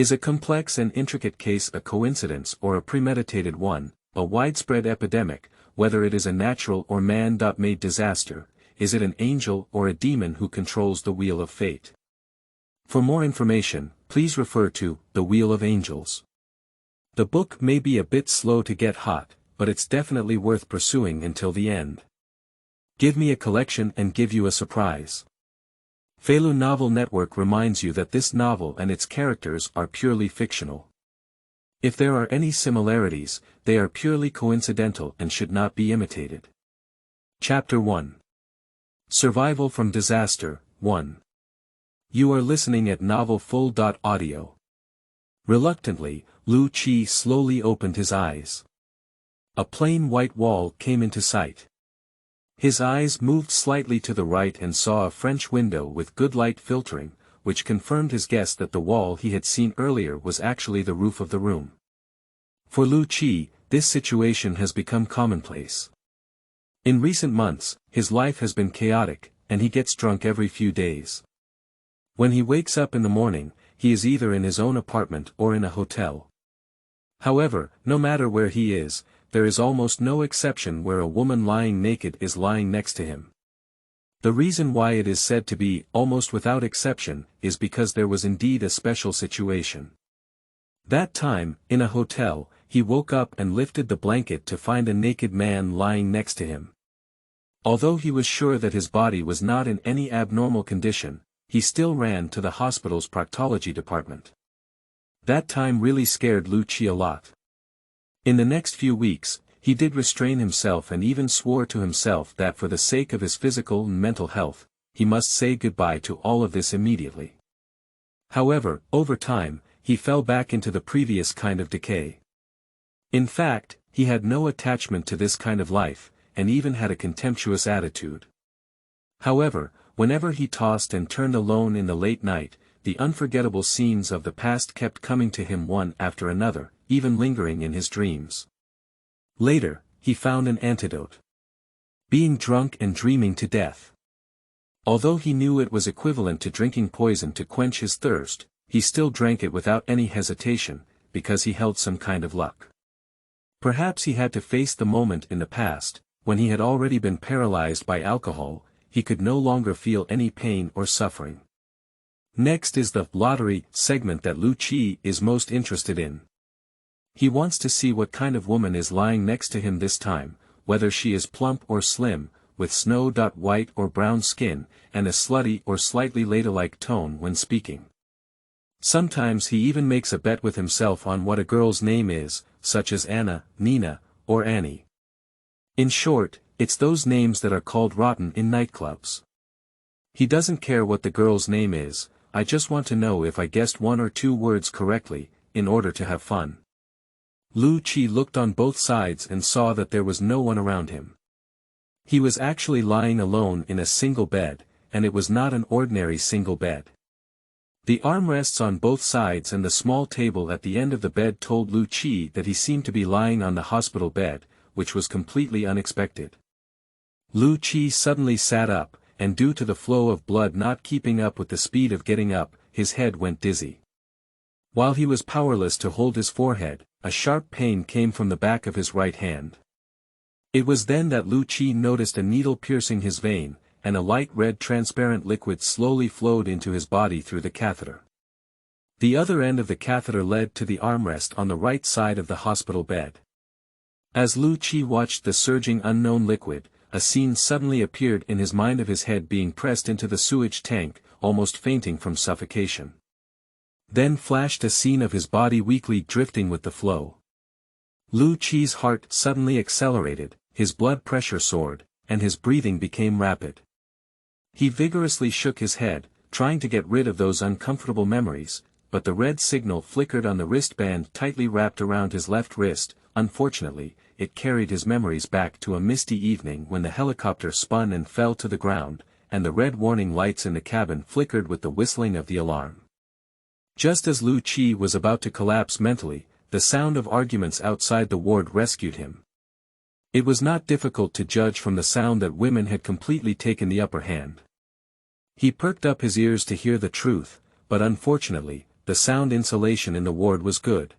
Is a complex and intricate case a coincidence or a premeditated one, a widespread epidemic, whether it is a natural or man-made disaster? Is it an angel or a demon who controls the wheel of fate? For more information, please refer to The Wheel of Angels. The book may be a bit slow to get hot, but it's definitely worth pursuing until the end. Give me a collection and give you a surprise. Feilu Novel Network reminds you that this novel and its characters are purely fictional. If there are any similarities, they are purely coincidental and should not be imitated. Chapter 1. Survival from Disaster, 1. You are listening at novelfull.audio. Reluctantly, Lu Qi slowly opened his eyes. A plain white wall came into sight. His eyes moved slightly to the right and saw a French window with good light filtering, which confirmed his guess that the wall he had seen earlier was actually the roof of the room. For Lu Qi, this situation has become commonplace. In recent months, his life has been chaotic, and he gets drunk every few days. When he wakes up in the morning, he is either in his own apartment or in a hotel. However, no matter where he is, there is almost no exception where a woman lying naked is lying next to him. The reason why it is said to be almost without exception is because there was indeed a special situation. That time, in a hotel, he woke up and lifted the blanket to find a naked man lying next to him. Although he was sure that his body was not in any abnormal condition, he still ran to the hospital's proctology department. That time really scared Lu Qi a lot. In the next few weeks, he did restrain himself and even swore to himself that for the sake of his physical and mental health, he must say goodbye to all of this immediately. However, over time, he fell back into the previous kind of decay. In fact, he had no attachment to this kind of life, and even had a contemptuous attitude. However, whenever he tossed and turned alone in the late night, the unforgettable scenes of the past kept coming to him one after another, even lingering in his dreams. Later, he found an antidote. Being drunk and dreaming to death. Although he knew it was equivalent to drinking poison to quench his thirst, he still drank it without any hesitation, because he held some kind of luck. Perhaps he had to face the moment in the past, when he had already been paralyzed by alcohol, he could no longer feel any pain or suffering. Next is the lottery segment that Lu Qi is most interested in. He wants to see what kind of woman is lying next to him this time, whether she is plump or slim, with snow-white or brown skin, and a slutty or slightly ladylike tone when speaking. Sometimes he even makes a bet with himself on what a girl's name is, such as Anna, Nina, or Annie. In short, it's those names that are called rotten in nightclubs. He doesn't care what the girl's name is, I just want to know if I guessed one or two words correctly, in order to have fun. Lu Qi looked on both sides and saw that there was no one around him. He was actually lying alone in a single bed, and it was not an ordinary single bed. The armrests on both sides and the small table at the end of the bed told Lu Qi that he seemed to be lying on the hospital bed, which was completely unexpected. Lu Qi suddenly sat up, and due to the flow of blood not keeping up with the speed of getting up, his head went dizzy. While he was powerless to hold his forehead, a sharp pain came from the back of his right hand. It was then that Lu Qi noticed a needle piercing his vein, and a light red transparent liquid slowly flowed into his body through the catheter. The other end of the catheter led to the armrest on the right side of the hospital bed. As Lu Qi watched the surging unknown liquid, a scene suddenly appeared in his mind of his head being pressed into the sewage tank, almost fainting from suffocation. Then flashed a scene of his body weakly drifting with the flow. Lu Qi's heart suddenly accelerated, his blood pressure soared, and his breathing became rapid. He vigorously shook his head, trying to get rid of those uncomfortable memories, but the red signal flickered on the wristband tightly wrapped around his left wrist. Unfortunately, it carried his memories back to a misty evening when the helicopter spun and fell to the ground, and the red warning lights in the cabin flickered with the whistling of the alarm. Just as Lu Qi was about to collapse mentally, the sound of arguments outside the ward rescued him. It was not difficult to judge from the sound that women had completely taken the upper hand. He perked up his ears to hear the truth, but unfortunately, the sound insulation in the ward was good.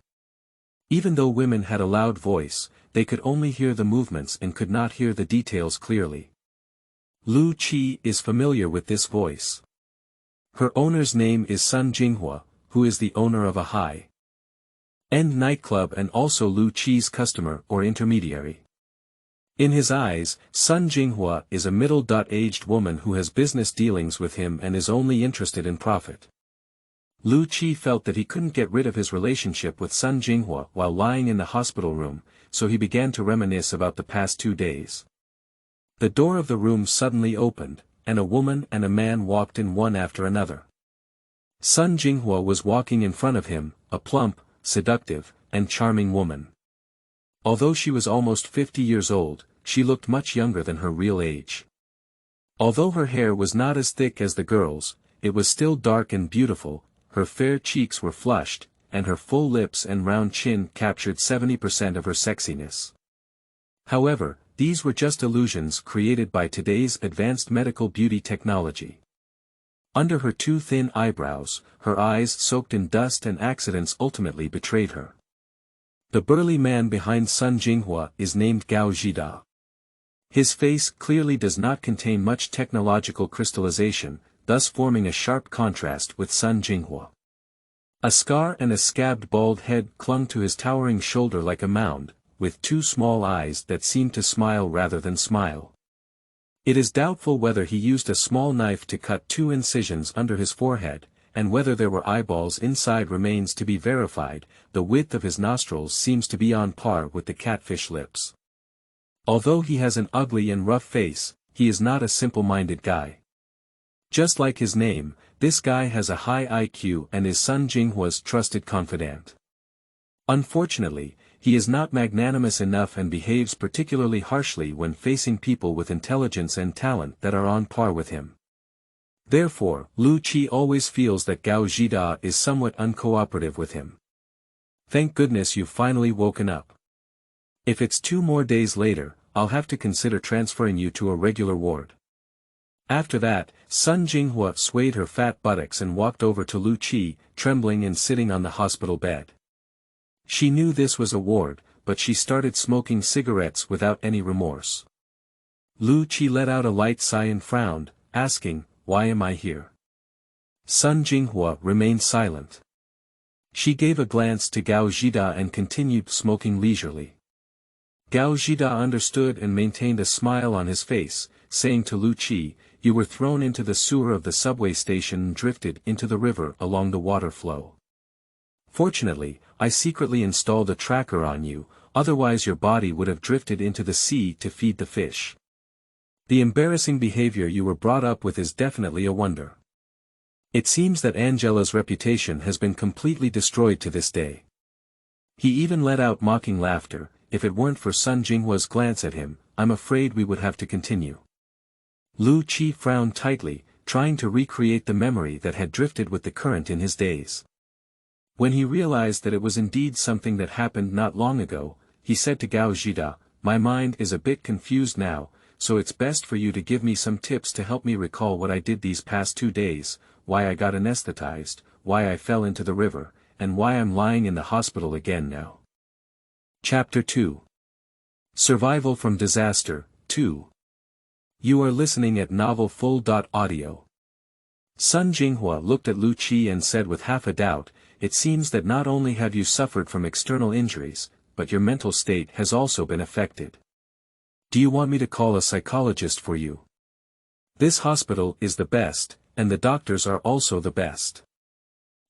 Even though women had a loud voice, they could only hear the movements and could not hear the details clearly. Lu Qi is familiar with this voice. Her owner's name is Sun Jinghua, who is the owner of a high-end nightclub and also Lu Qi's customer or intermediary. In his eyes, Sun Jinghua is a middle-aged woman who has business dealings with him and is only interested in profit. Lu Qi felt that he couldn't get rid of his relationship with Sun Jinghua while lying in the hospital room, so he began to reminisce about the past 2 days. The door of the room suddenly opened, and a woman and a man walked in one after another. Sun Jinghua was walking in front of him, a plump, seductive, and charming woman. Although she was almost 50 years old, she looked much younger than her real age. Although her hair was not as thick as the girl's, it was still dark and beautiful, her fair cheeks were flushed, and her full lips and round chin captured 70% of her sexiness. However, these were just illusions created by today's advanced medical beauty technology. Under her too thin eyebrows, her eyes soaked in dust and accidents ultimately betrayed her. The burly man behind Sun Jinghua is named Gao Zhida. His face clearly does not contain much technological crystallization, thus forming a sharp contrast with Sun Jinghua. A scar and a scabbed bald head clung to his towering shoulder like a mound, with 2 small eyes that seemed to smile rather than smile. It is doubtful whether he used a small knife to cut 2 incisions under his forehead, and whether there were eyeballs inside remains to be verified. The width of his nostrils seems to be on par with the catfish lips. Although he has an ugly and rough face, he is not a simple-minded guy. Just like his name, this guy has a high IQ and is Sun Jinghua's trusted confidant. Unfortunately, he is not magnanimous enough and behaves particularly harshly when facing people with intelligence and talent that are on par with him. Therefore, Lu Qi always feels that Gao Zhida is somewhat uncooperative with him. Thank goodness you've finally woken up. If it's 2 more days later, I'll have to consider transferring you to a regular ward. After that, Sun Jinghua swayed her fat buttocks and walked over to Lu Qi, trembling and sitting on the hospital bed. She knew this was a ward, but she started smoking cigarettes without any remorse. Lu Qi let out a light sigh and frowned, asking, "Why am I here?" Sun Jinghua remained silent. She gave a glance to Gao Zhida and continued smoking leisurely. Gao Zhida understood and maintained a smile on his face, saying to Lu Qi, "You were thrown into the sewer of the subway station and drifted into the river along the water flow. Fortunately, I secretly installed a tracker on you, otherwise your body would have drifted into the sea to feed the fish. The embarrassing behavior you were brought up with is definitely a wonder. It seems that Angela's reputation has been completely destroyed to this day." He even let out mocking laughter. If it weren't for Sun Jinghua's glance at him, I'm afraid we would have to continue. Lu Qi frowned tightly, trying to recreate the memory that had drifted with the current in his days. When he realized that it was indeed something that happened not long ago, he said to Gao Zhida, "My mind is a bit confused now, so it's best for you to give me some tips to help me recall what I did these past 2 days, why I got anesthetized, why I fell into the river, and why I'm lying in the hospital again now." Chapter 2. Survival from Disaster, 2. You are listening at novelfull.audio. Sun Jinghua looked at Lu Qi and said with half a doubt, "It seems that not only have you suffered from external injuries, but your mental state has also been affected. Do you want me to call a psychologist for you? This hospital is the best, and the doctors are also the best.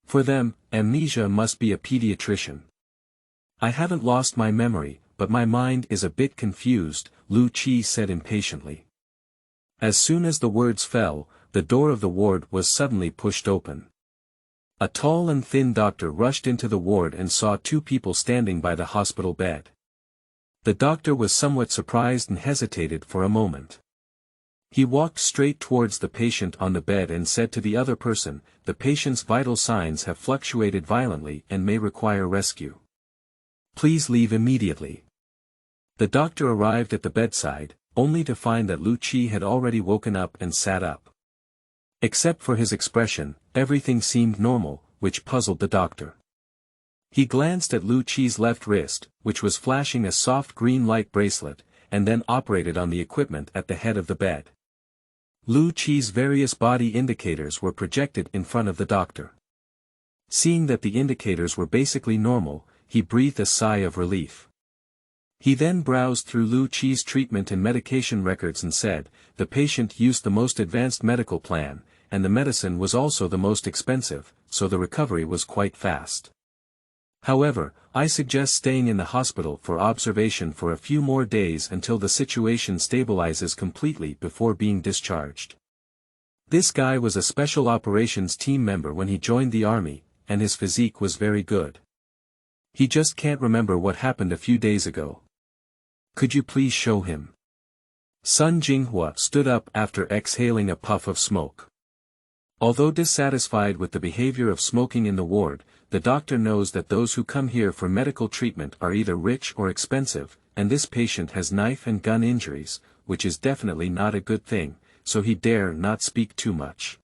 For them, amnesia must be a pediatrician." "I haven't lost my memory, but my mind is a bit confused," Lu Qi said impatiently. As soon as the words fell, the door of the ward was suddenly pushed open. A tall and thin doctor rushed into the ward and saw 2 people standing by the hospital bed. The doctor was somewhat surprised and hesitated for a moment. He walked straight towards the patient on the bed and said to the other person, "The patient's vital signs have fluctuated violently and may require rescue. Please leave immediately." The doctor arrived at the bedside, only to find that Lu Qi had already woken up and sat up. Except for his expression, everything seemed normal, which puzzled the doctor. He glanced at Lu Qi's left wrist, which was flashing a soft green light bracelet, and then operated on the equipment at the head of the bed. Lu Qi's various body indicators were projected in front of the doctor. Seeing that the indicators were basically normal, he breathed a sigh of relief. He then browsed through Lu Qi's treatment and medication records and said, the patient used the most advanced medical plan, and the medicine was also the most expensive, so the recovery was quite fast. However, I suggest staying in the hospital for observation for a few more days until the situation stabilizes completely before being discharged. This guy was a special operations team member when he joined the army, and his physique was very good. He just can't remember what happened a few days ago. Could you please show him? Sun Jinghua stood up after exhaling a puff of smoke. Although dissatisfied with the behavior of smoking in the ward, the doctor knows that those who come here for medical treatment are either rich or expensive, and this patient has knife and gun injuries, which is definitely not a good thing, so he dare not speak too much.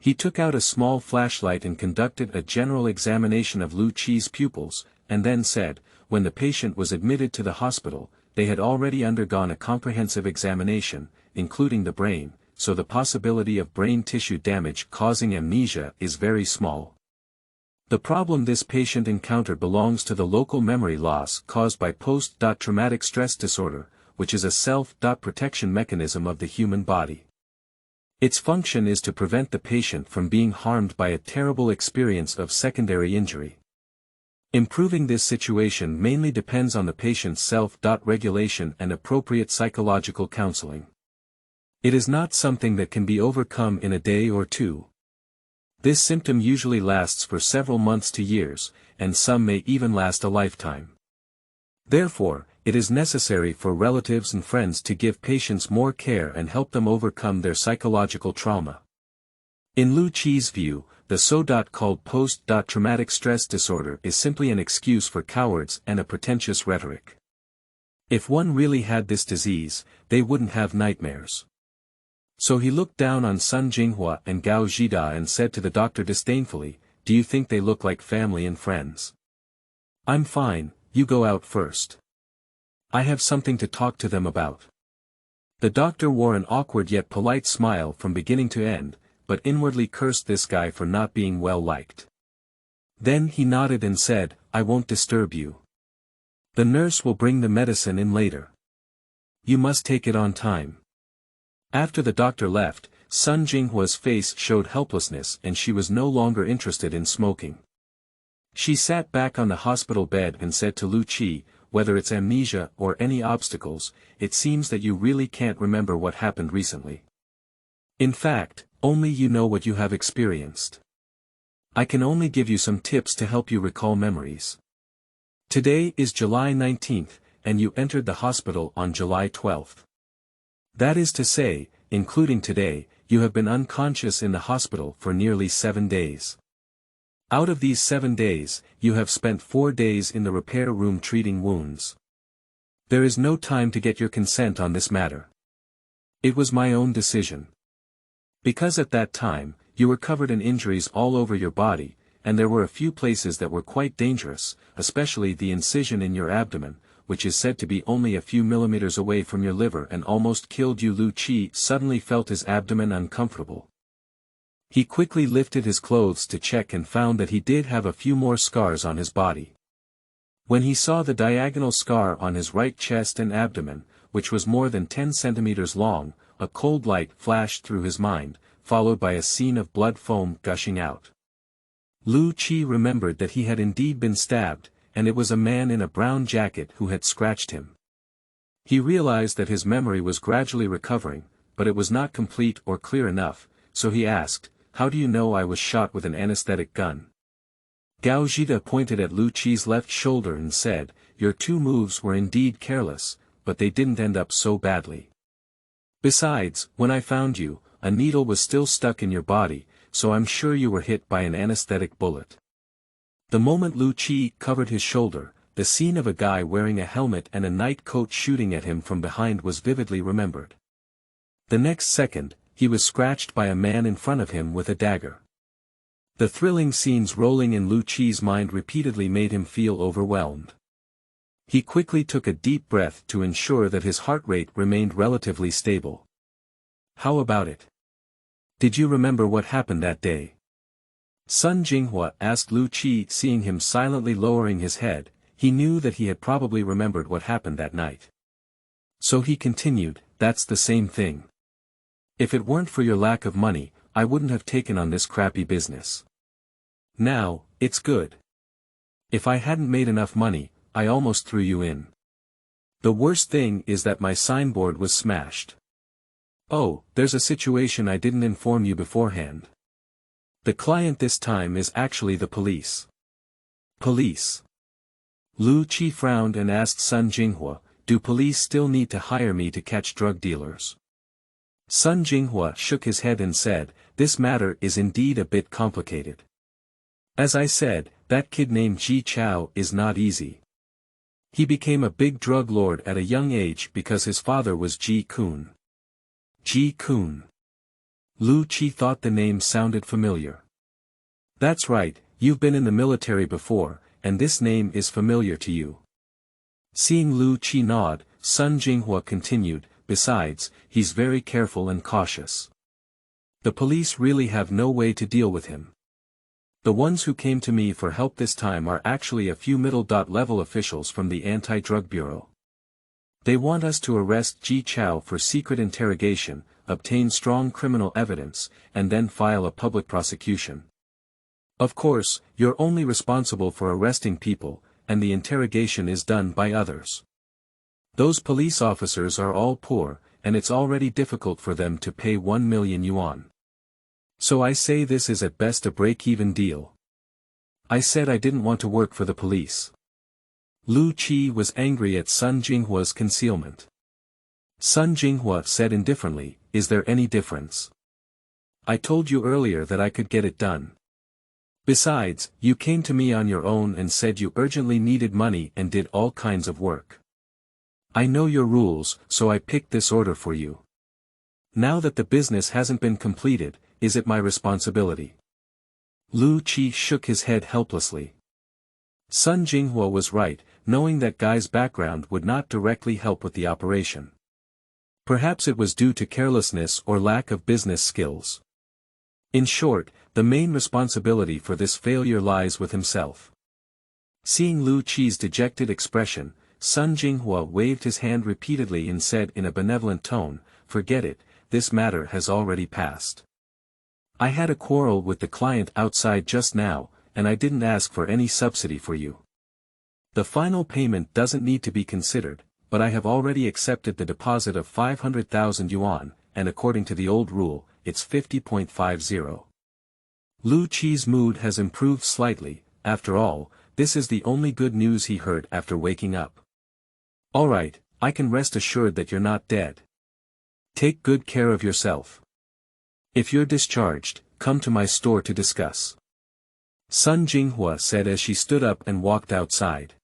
He took out a small flashlight and conducted a general examination of Lu Qi's pupils, and then said, when the patient was admitted to the hospital, they had already undergone a comprehensive examination, including the brain, so the possibility of brain tissue damage causing amnesia is very small. The problem this patient encountered belongs to the local memory loss caused by post-traumatic stress disorder, which is a self-protection mechanism of the human body. Its function is to prevent the patient from being harmed by a terrible experience of secondary injury. Improving this situation mainly depends on the patient's self-regulation and appropriate psychological counseling. It is not something that can be overcome in a day or two. This symptom usually lasts for several months to years, and some may even last a lifetime. Therefore, it is necessary for relatives and friends to give patients more care and help them overcome their psychological trauma. In Lu Qi's view, the so-called post-traumatic stress disorder is simply an excuse for cowards and a pretentious rhetoric. If one really had this disease, they wouldn't have nightmares. So he looked down on Sun Jinghua and Gao Zhida and said to the doctor disdainfully, do you think they look like family and friends? I'm fine, you go out first. I have something to talk to them about. The doctor wore an awkward yet polite smile from beginning to end, but inwardly cursed this guy for not being well liked. Then he nodded and said, I won't disturb you. The nurse will bring the medicine in later. You must take it on time. After the doctor left, Sun Jinghua's face showed helplessness and she was no longer interested in smoking. She sat back on the hospital bed and said to Lu Qi, whether it's amnesia or any obstacles, it seems that you really can't remember what happened recently. In fact, only you know what you have experienced. I can only give you some tips to help you recall memories. Today is July 19th, and you entered the hospital on July 12th. That is to say, including today, you have been unconscious in the hospital for nearly 7 days. Out of these 7 days, you have spent 4 days in the repair room treating wounds. There is no time to get your consent on this matter. It was my own decision. Because at that time, you were covered in injuries all over your body, and there were a few places that were quite dangerous, especially the incision in your abdomen, which is said to be only a few millimeters away from your liver and almost killed you. Lu Qi suddenly felt his abdomen uncomfortable. He quickly lifted his clothes to check and found that he did have a few more scars on his body. When he saw the diagonal scar on his right chest and abdomen, which was more than 10 centimeters long, a cold light flashed through his mind, followed by a scene of blood foam gushing out. Lu Qi remembered that he had indeed been stabbed, and it was a man in a brown jacket who had scratched him. He realized that his memory was gradually recovering, but it was not complete or clear enough, so he asked, "How do you know I was shot with an anesthetic gun?" Gao Zhida pointed at Lu Qi's left shoulder and said, "Your 2 moves were indeed careless, but they didn't end up so badly. Besides, when I found you, a needle was still stuck in your body, so I'm sure you were hit by an anesthetic bullet." The moment Lu Qi covered his shoulder, the scene of a guy wearing a helmet and a night coat shooting at him from behind was vividly remembered. The next second, he was scratched by a man in front of him with a dagger. The thrilling scenes rolling in Lu Qi's mind repeatedly made him feel overwhelmed. He quickly took a deep breath to ensure that his heart rate remained relatively stable. How about it? Did you remember what happened that day? Sun Jinghua asked Lu Qi, seeing him silently lowering his head. He knew that he had probably remembered what happened that night. So he continued, that's the same thing. If it weren't for your lack of money, I wouldn't have taken on this crappy business. Now, it's good. If I hadn't made enough money, I almost threw you in. The worst thing is that my signboard was smashed. Oh, there's a situation I didn't inform you beforehand. The client this time is actually the police. Police? Lu Qi frowned and asked Sun Jinghua, do police still need to hire me to catch drug dealers? Sun Jinghua shook his head and said, this matter is indeed a bit complicated. As I said, that kid named Ji Chao is not easy. He became a big drug lord at a young age because his father was Ji Kun. Ji Kun. Lu Qi thought the name sounded familiar. That's right, you've been in the military before, and this name is familiar to you. Seeing Lu Qi nod, Sun Jinghua continued, besides, he's very careful and cautious. The police really have no way to deal with him. The ones who came to me for help this time are actually a few middle-level officials from the Anti-Drug Bureau. They want us to arrest Ji Chao for secret interrogation, obtain strong criminal evidence, and then file a public prosecution. Of course, you're only responsible for arresting people, and the interrogation is done by others. Those police officers are all poor, and it's already difficult for them to pay 1 million yuan. So I say this is at best a break-even deal. I said I didn't want to work for the police. Lu Qi was angry at Sun Jinghua's concealment. Sun Jinghua said indifferently, is there any difference? I told you earlier that I could get it done. Besides, you came to me on your own and said you urgently needed money and did all kinds of work. I know your rules, so I picked this order for you. Now that the business hasn't been completed, is it my responsibility? Lu Qi shook his head helplessly. Sun Jinghua was right, knowing that Guy's background would not directly help with the operation. Perhaps it was due to carelessness or lack of business skills. In short, the main responsibility for this failure lies with himself. Seeing Lu Qi's dejected expression, Sun Jinghua waved his hand repeatedly and said in a benevolent tone, forget it, this matter has already passed. I had a quarrel with the client outside just now, and I didn't ask for any subsidy for you. The final payment doesn't need to be considered, but I have already accepted the deposit of 500,000 yuan, and according to the old rule, it's 50.50. Lu Qi's mood has improved slightly. After all, this is the only good news he heard after waking up. Alright, I can rest assured that you're not dead. Take good care of yourself. If you're discharged, come to my store to discuss. Sun Jinghua said as she stood up and walked outside.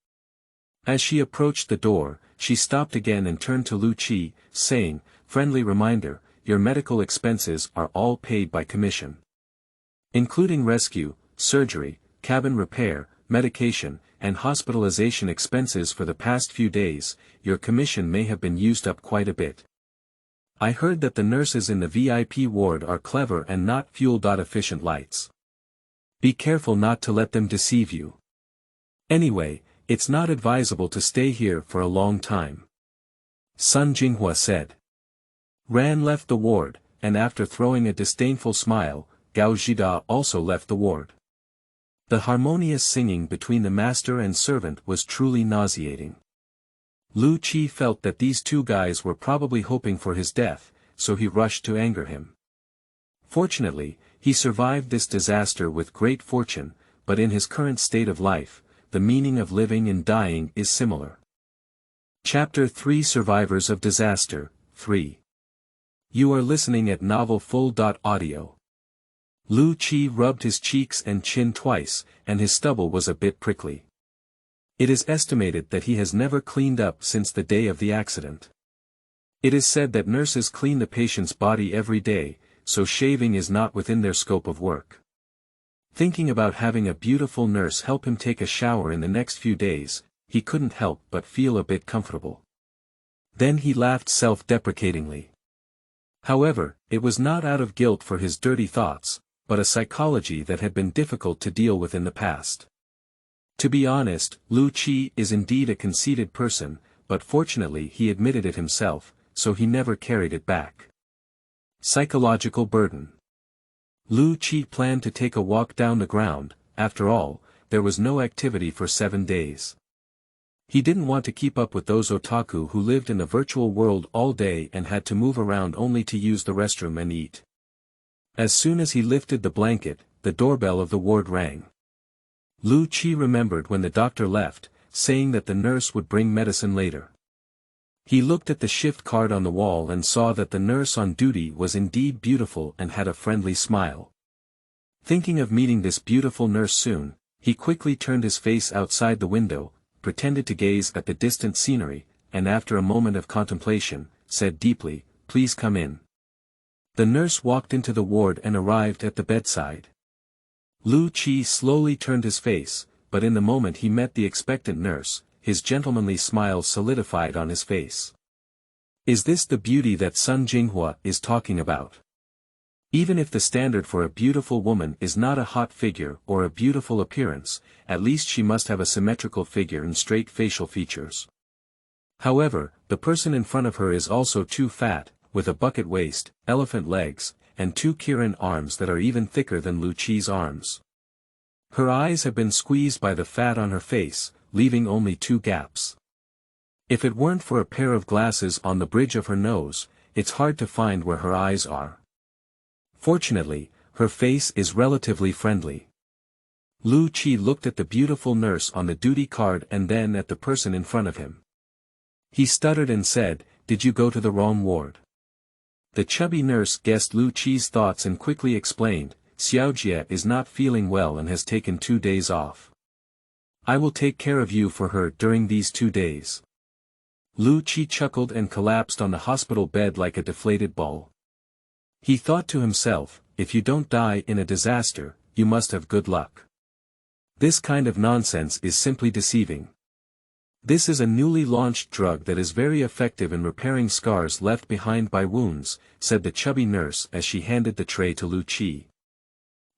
As she approached the door, she stopped again and turned to Lu Qi, saying, friendly reminder, your medical expenses are all paid by commission. Including rescue, surgery, cabin repair, medication, and hospitalization expenses for the past few days, your commission may have been used up quite a bit. I heard that the nurses in the VIP ward are clever and not fuel-efficient lights. Be careful not to let them deceive you. Anyway, it's not advisable to stay here for a long time. Sun Jinghua said. Ran left the ward, and after throwing a disdainful smile, Gao Zhida also left the ward. The harmonious singing between the master and servant was truly nauseating. Lu Qi felt that these two guys were probably hoping for his death, so he rushed to anger him. Fortunately, he survived this disaster with great fortune, but in his current state of life, the meaning of living and dying is similar. Chapter 3 Survivors of Disaster, 3. You are listening at novelfull.audio. Lu Qi rubbed his cheeks and chin twice, and his stubble was a bit prickly. It is estimated that he has never cleaned up since the day of the accident. It is said that nurses clean the patient's body every day, so shaving is not within their scope of work. Thinking about having a beautiful nurse help him take a shower in the next few days, he couldn't help but feel a bit comfortable. Then he laughed self-deprecatingly. However, it was not out of guilt for his dirty thoughts, but a psychology that had been difficult to deal with in the past. To be honest, Lu Qi is indeed a conceited person, but fortunately he admitted it himself, so he never carried it back. Psychological burden. Lu Qi planned to take a walk down the ground. After all, there was no activity for 7 days. He didn't want to keep up with those otaku who lived in the virtual world all day and had to move around only to use the restroom and eat. As soon as he lifted the blanket, the doorbell of the ward rang. Lu Qi remembered when the doctor left, saying that the nurse would bring medicine later. He looked at the shift card on the wall and saw that the nurse on duty was indeed beautiful and had a friendly smile. Thinking of meeting this beautiful nurse soon, he quickly turned his face outside the window, pretended to gaze at the distant scenery, and after a moment of contemplation, said deeply, "Please come in." The nurse walked into the ward and arrived at the bedside. Lu Qi slowly turned his face, but in the moment he met the expectant nurse, his gentlemanly smile solidified on his face. Is this the beauty that Sun Jinghua is talking about? Even if the standard for a beautiful woman is not a hot figure or a beautiful appearance, at least she must have a symmetrical figure and straight facial features. However, the person in front of her is also too fat, with a bucket waist, elephant legs, and 2 Kirin arms that are even thicker than Lu Qi's arms. Her eyes have been squeezed by the fat on her face, leaving only 2 gaps. If it weren't for a pair of glasses on the bridge of her nose, it's hard to find where her eyes are. Fortunately, her face is relatively friendly. Lu Qi looked at the beautiful nurse on the duty card and then at the person in front of him. He stuttered and said, "Did you go to the wrong ward?" The chubby nurse guessed Lu Qi's thoughts and quickly explained, "Xiaojie is not feeling well and has taken 2 days off. I will take care of you for her during these 2 days." Lu Qi chuckled and collapsed on the hospital bed like a deflated ball. He thought to himself, if you don't die in a disaster, you must have good luck. This kind of nonsense is simply deceiving. This is a newly launched drug that is very effective in repairing scars left behind by wounds, said the chubby nurse as she handed the tray to Lu Qi.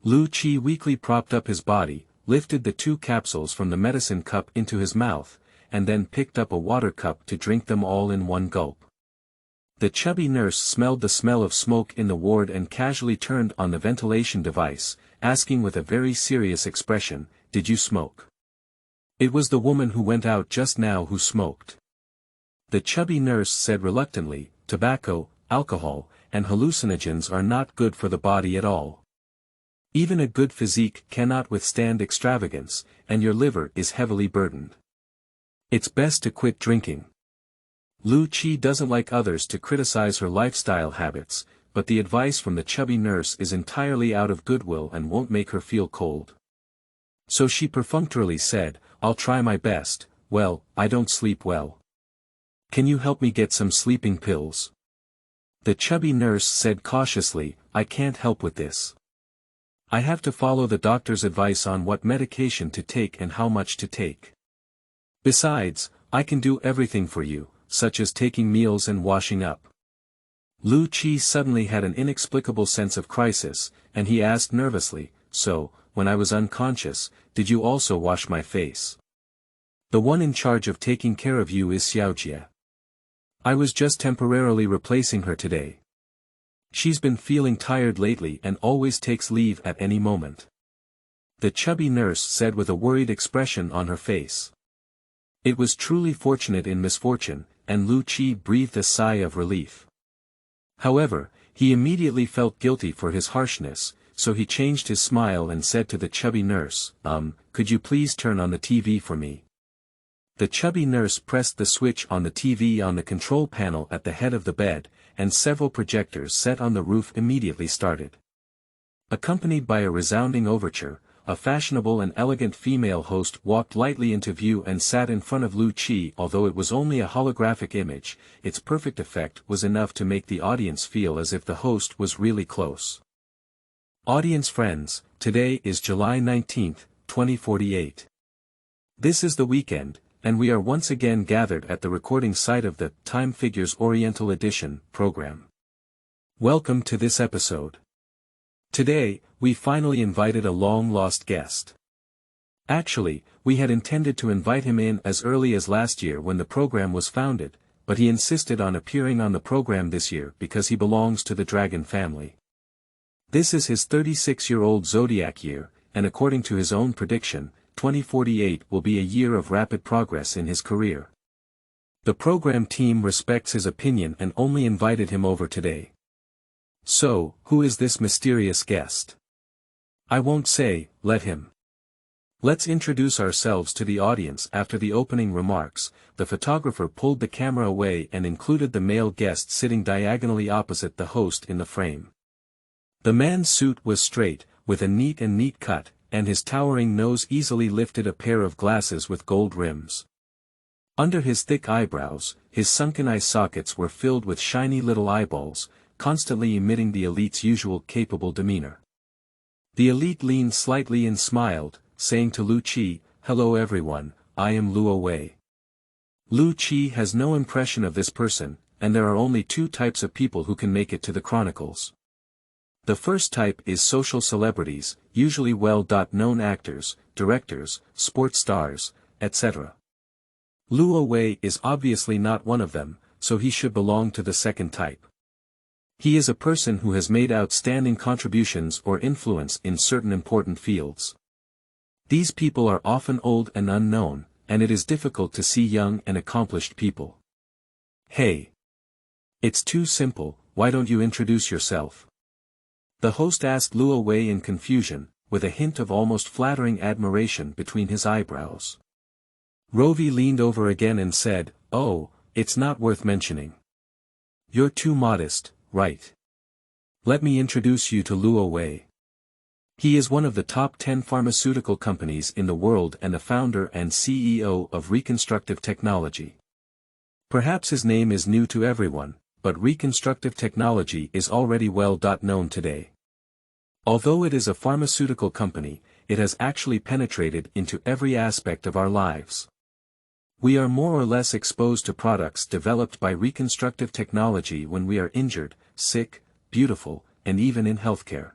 Lu Qi weakly propped up his body, lifted the 2 capsules from the medicine cup into his mouth, and then picked up a water cup to drink them all in one gulp. The chubby nurse smelled the smell of smoke in the ward and casually turned on the ventilation device, asking with a very serious expression, "Did you smoke?" It was the woman who went out just now who smoked. The chubby nurse said reluctantly, "Tobacco, alcohol, and hallucinogens are not good for the body at all. Even a good physique cannot withstand extravagance, and your liver is heavily burdened. It's best to quit drinking." Lu Qi doesn't like others to criticize her lifestyle habits, but the advice from the chubby nurse is entirely out of goodwill and won't make her feel cold. So she perfunctorily said, "I'll try my best. Well, I don't sleep well. Can you help me get some sleeping pills?" The chubby nurse said cautiously, "I can't help with this. I have to follow the doctor's advice on what medication to take and how much to take. Besides, I can do everything for you, such as taking meals and washing up." Lu Qi suddenly had an inexplicable sense of crisis, and he asked nervously, "So, when I was unconscious, did you also wash my face? The one in charge of taking care of you is Xiaojie. I was just temporarily replacing her today. She's been feeling tired lately and always takes leave at any moment." The chubby nurse said with a worried expression on her face. It was truly fortunate in misfortune, and Lu Qi breathed a sigh of relief. However, he immediately felt guilty for his harshness, so he changed his smile and said to the chubby nurse, Could you please turn on the TV for me?" The chubby nurse pressed the switch on the TV on the control panel at the head of the bed, and several projectors set on the roof immediately started. Accompanied by a resounding overture, a fashionable and elegant female host walked lightly into view and sat in front of Lu Qi. Although it was only a holographic image, its perfect effect was enough to make the audience feel as if the host was really close. Audience friends, today is July 19, 2048. This is the weekend, and we are once again gathered at the recording site of the Time Figures Oriental Edition program. Welcome to this episode. Today, we finally invited a long-lost guest. Actually, we had intended to invite him in as early as last year when the program was founded, but he insisted on appearing on the program this year because he belongs to the dragon family. This is his 36-year-old zodiac year, and according to his own prediction, 2048 will be a year of rapid progress in his career. The program team respects his opinion and only invited him over today. So, who is this mysterious guest? I won't say, let him. Let's introduce ourselves to the audience. After the opening remarks, the photographer pulled the camera away and included the male guest sitting diagonally opposite the host in the frame. The man's suit was straight, with a neat cut, and his towering nose easily lifted a pair of glasses with gold rims. Under his thick eyebrows, his sunken eye sockets were filled with shiny little eyeballs, constantly emitting the elite's usual capable demeanor. The elite leaned slightly and smiled, saying to Lu Qi, "Hello everyone, I am Luo Wei." Lu Qi has no impression of this person, and there are only two types of people who can make it to the chronicles. The first type is social celebrities, usually well-known actors, directors, sports stars, etc. Luo Wei is obviously not one of them, so he should belong to the second type. He is a person who has made outstanding contributions or influence in certain important fields. These people are often old and unknown, and it is difficult to see young and accomplished people. Hey! It's too simple, why don't you introduce yourself? The host asked Luo Wei in confusion, with a hint of almost flattering admiration between his eyebrows. Rovi leaned over again and said, "Oh, it's not worth mentioning. You're too modest, right? Let me introduce you to Luo Wei. He is one of the top 10 pharmaceutical companies in the world and the founder and CEO of Reconstructive Technology. Perhaps his name is new to everyone, but Reconstructive Technology is already well-known today. Although it is a pharmaceutical company, it has actually penetrated into every aspect of our lives. We are more or less exposed to products developed by Reconstructive Technology when we are injured, sick, beautiful, and even in healthcare.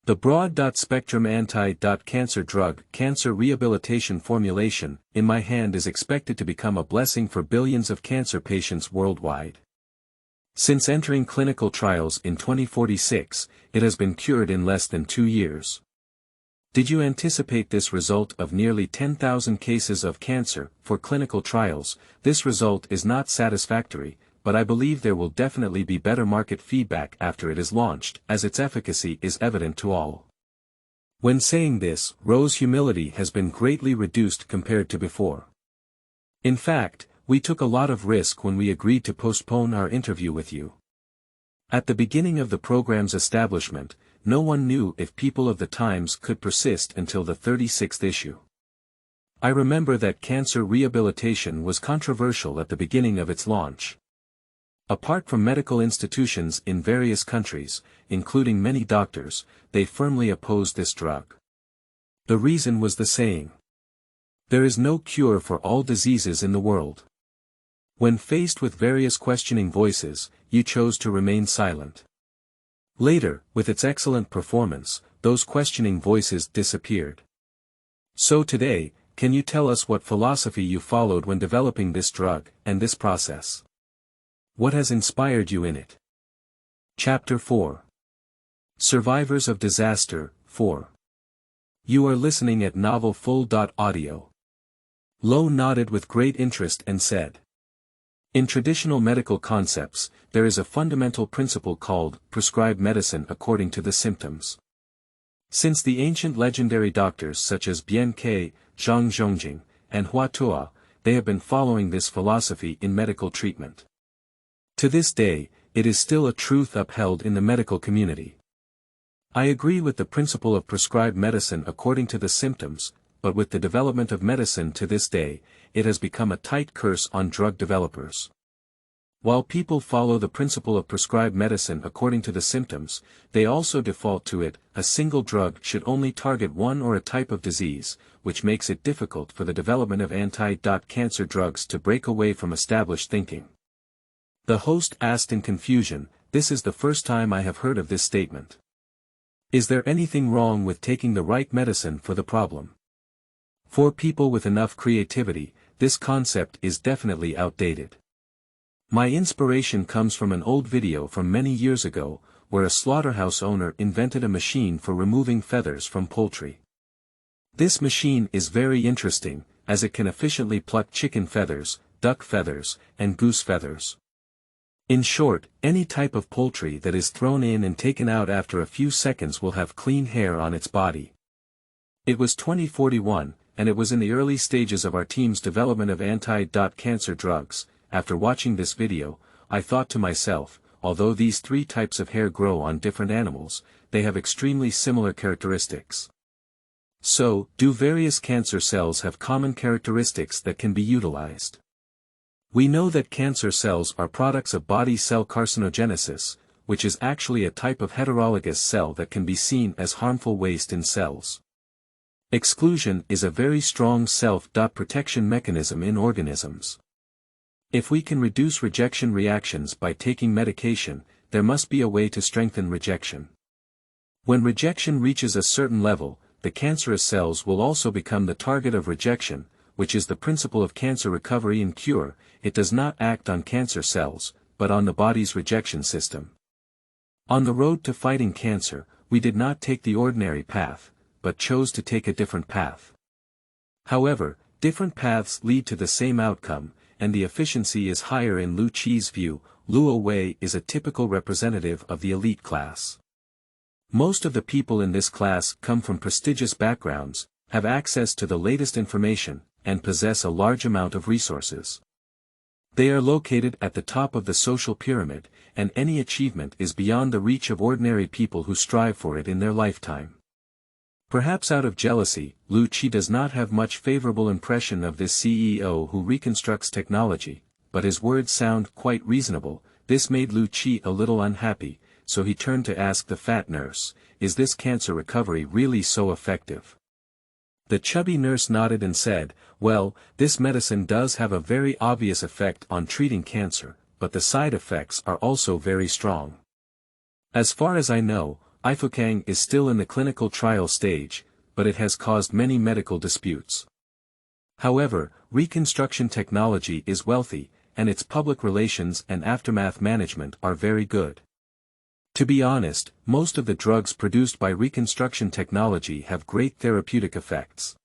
The broad-spectrum anti-cancer drug cancer rehabilitation formulation in my hand is expected to become a blessing for billions of cancer patients worldwide. Since entering clinical trials in 2046, it has been cured in less than 2 years. Did you anticipate this result of nearly 10,000 cases of cancer for clinical trials? This result is not satisfactory, but I believe there will definitely be better market feedback after it is launched, as its efficacy is evident to all. When saying this, Ro's humility has been greatly reduced compared to before. In fact, we took a lot of risk when we agreed to postpone our interview with you. At the beginning of the program's establishment, no one knew if People of the Times could persist until the 36th issue. I remember that cancer rehabilitation was controversial at the beginning of its launch. Apart from medical institutions in various countries, including many doctors, they firmly opposed this drug. The reason was the saying, "There is no cure for all diseases in the world." When faced with various questioning voices, you chose to remain silent. Later, with its excellent performance, those questioning voices disappeared. So today, can you tell us what philosophy you followed when developing this drug, and this process? What has inspired you in it? Chapter 4. Survivors of Disaster, 4. You are listening at novelfull.audio. Lo nodded with great interest and said, "In traditional medical concepts, there is a fundamental principle called prescribed medicine according to the symptoms. Since the ancient legendary doctors such as Bian Ke, Zhang Zhongjing, and Hua Tuo, they have been following this philosophy in medical treatment. To this day, it is still a truth upheld in the medical community. I agree with the principle of prescribed medicine according to the symptoms, but with the development of medicine to this day, it has become a tight curse on drug developers. While people follow the principle of prescribed medicine according to the symptoms, they also default to it. A single drug should only target one or a type of disease, which makes it difficult for the development of anti-cancer drugs to break away from established thinking. The host asked in confusion, "This is the first time I have heard of this statement. Is there anything wrong with taking the right medicine for the problem? For people with enough creativity, this concept is definitely outdated. My inspiration comes from an old video from many years ago, where a slaughterhouse owner invented a machine for removing feathers from poultry. This machine is very interesting, as it can efficiently pluck chicken feathers, duck feathers, and goose feathers. In short, any type of poultry that is thrown in and taken out after a few seconds will have clean hair on its body." It was 2041, and it was in the early stages of our team's development of anti-cancer drugs. After watching this video, I thought to myself, although these three types of hair grow on different animals, they have extremely similar characteristics. So, do various cancer cells have common characteristics that can be utilized? We know that cancer cells are products of body cell carcinogenesis, which is actually a type of heterologous cell that can be seen as harmful waste in cells. Exclusion is a very strong self-protection mechanism in organisms. If we can reduce rejection reactions by taking medication, there must be a way to strengthen rejection. When rejection reaches a certain level, the cancerous cells will also become the target of rejection, which is the principle of cancer recovery and cure. It does not act on cancer cells, but on the body's rejection system. On the road to fighting cancer, we did not take the ordinary path, but chose to take a different path. However, different paths lead to the same outcome, and the efficiency is higher in Lu Qi's view. Luo Wei is a typical representative of the elite class. Most of the people in this class come from prestigious backgrounds, have access to the latest information, and possess a large amount of resources. They are located at the top of the social pyramid, and any achievement is beyond the reach of ordinary people who strive for it in their lifetime. Perhaps out of jealousy, Lu Qi does not have much favorable impression of this CEO who reconstructs technology, but his words sound quite reasonable. This made Lu Qi a little unhappy, so he turned to ask the fat nurse, "Is this cancer recovery really so effective?" The chubby nurse nodded and said, "Well, this medicine does have a very obvious effect on treating cancer, but the side effects are also very strong. As far as I know, Ifukang is still in the clinical trial stage, but it has caused many medical disputes. However, reconstruction technology is wealthy, and its public relations and aftermath management are very good. To be honest, most of the drugs produced by reconstruction technology have great therapeutic effects.